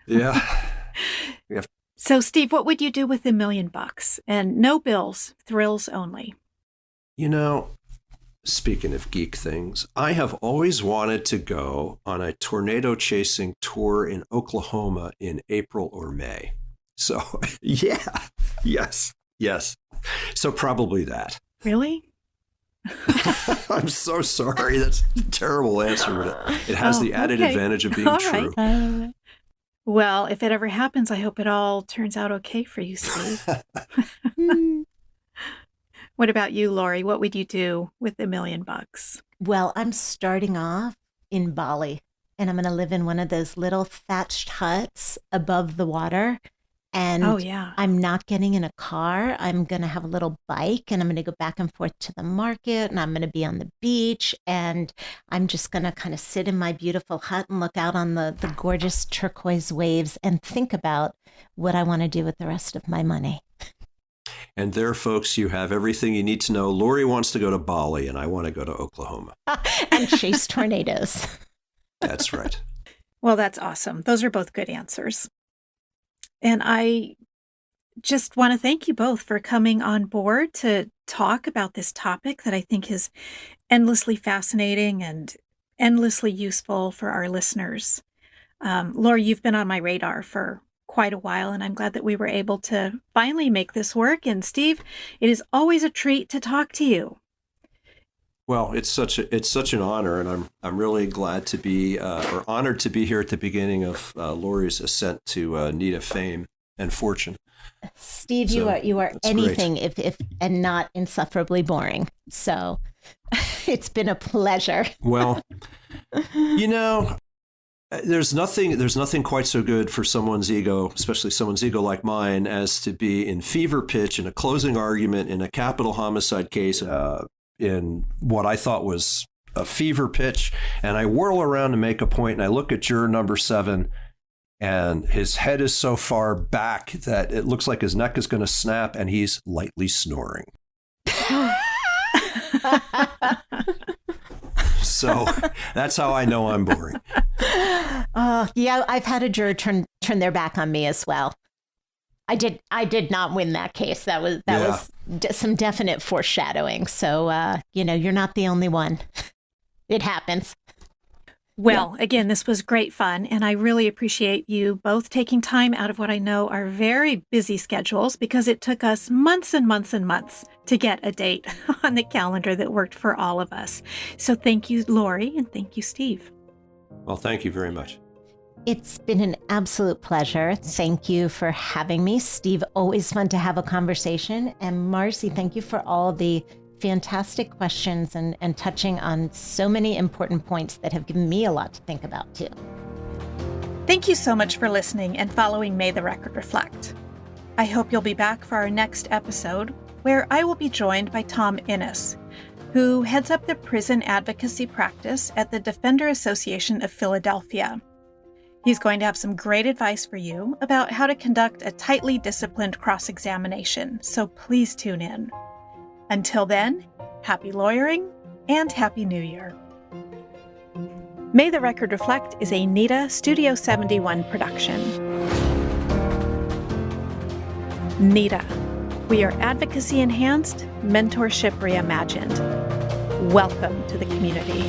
Yeah.
So, Steve, what would you do with $1 million? And no bills, thrills only.
Speaking of geek things, I have always wanted to go on a tornado chasing tour in Oklahoma in April or May. So, yes. So probably that.
Really?
I'm so sorry. That's a terrible answer, but it has the added advantage of being true.
Right. Well, if it ever happens, I hope it all turns out okay for you, Steve. What about you, Laurie? What would you do with $1 million?
Well, I'm starting off in Bali, and I'm going to live in one of those little thatched huts above the water. And
Oh, yeah.
I'm not getting in a car. I'm going to have a little bike and I'm going to go back and forth to the market and I'm going to be on the beach. And I'm just going to kind of sit in my beautiful hut and look out on the gorgeous turquoise waves and think about what I want to do with the rest of my money.
And there, folks, you have everything you need to know. Laurie wants to go to Bali and I want to go to Oklahoma.
And chase tornadoes.
That's right.
Well, that's awesome. Those are both good answers. And I just want to thank you both for coming on board to talk about this topic that I think is endlessly fascinating and endlessly useful for our listeners. Laurie, you've been on my radar for quite a while, and I'm glad that we were able to finally make this work. And Steve, it is always a treat to talk to you.
Well, it's such an honor, and I'm really glad to be or honored to be here at the beginning of Laurie's ascent to need of fame and fortune.
Steve, so, you are anything if and not insufferably boring. So it's been a pleasure.
Well, there's nothing quite so good for someone's ego, especially someone's ego like mine, as to be in fever pitch in a closing argument in a capital homicide case. In what I thought was a fever pitch, and I whirl around to make a point, and I look at juror number 7, and his head is so far back that it looks like his neck is going to snap, and he's lightly snoring. So that's how I know I'm boring.
Yeah, I've had a juror turn their back on me as well. I did not win that case. That was some definite foreshadowing. So, you're not the only one. It happens.
Well, again, this was great fun, and I really appreciate you both taking time out of what I know are very busy schedules, because it took us months and months and months to get a date on the calendar that worked for all of us. So thank you, Laurie, and thank you, Steve.
Well, thank you very much.
It's been an absolute pleasure. Thank you for having me. Steve, always fun to have a conversation. And Marcy, thank you for all the fantastic questions and touching on so many important points that have given me a lot to think about too.
Thank you so much for listening and following May the Record Reflect. I hope you'll be back for our next episode, where I will be joined by Tom Innes, who heads up the prison advocacy practice at the Defender Association of Philadelphia. He's going to have some great advice for you about how to conduct a tightly disciplined cross-examination, so please tune in. Until then, happy lawyering and Happy New Year. May the Record Reflect is a NIDA Studio 71 production. NIDA. We are advocacy enhanced, mentorship reimagined. Welcome to the community.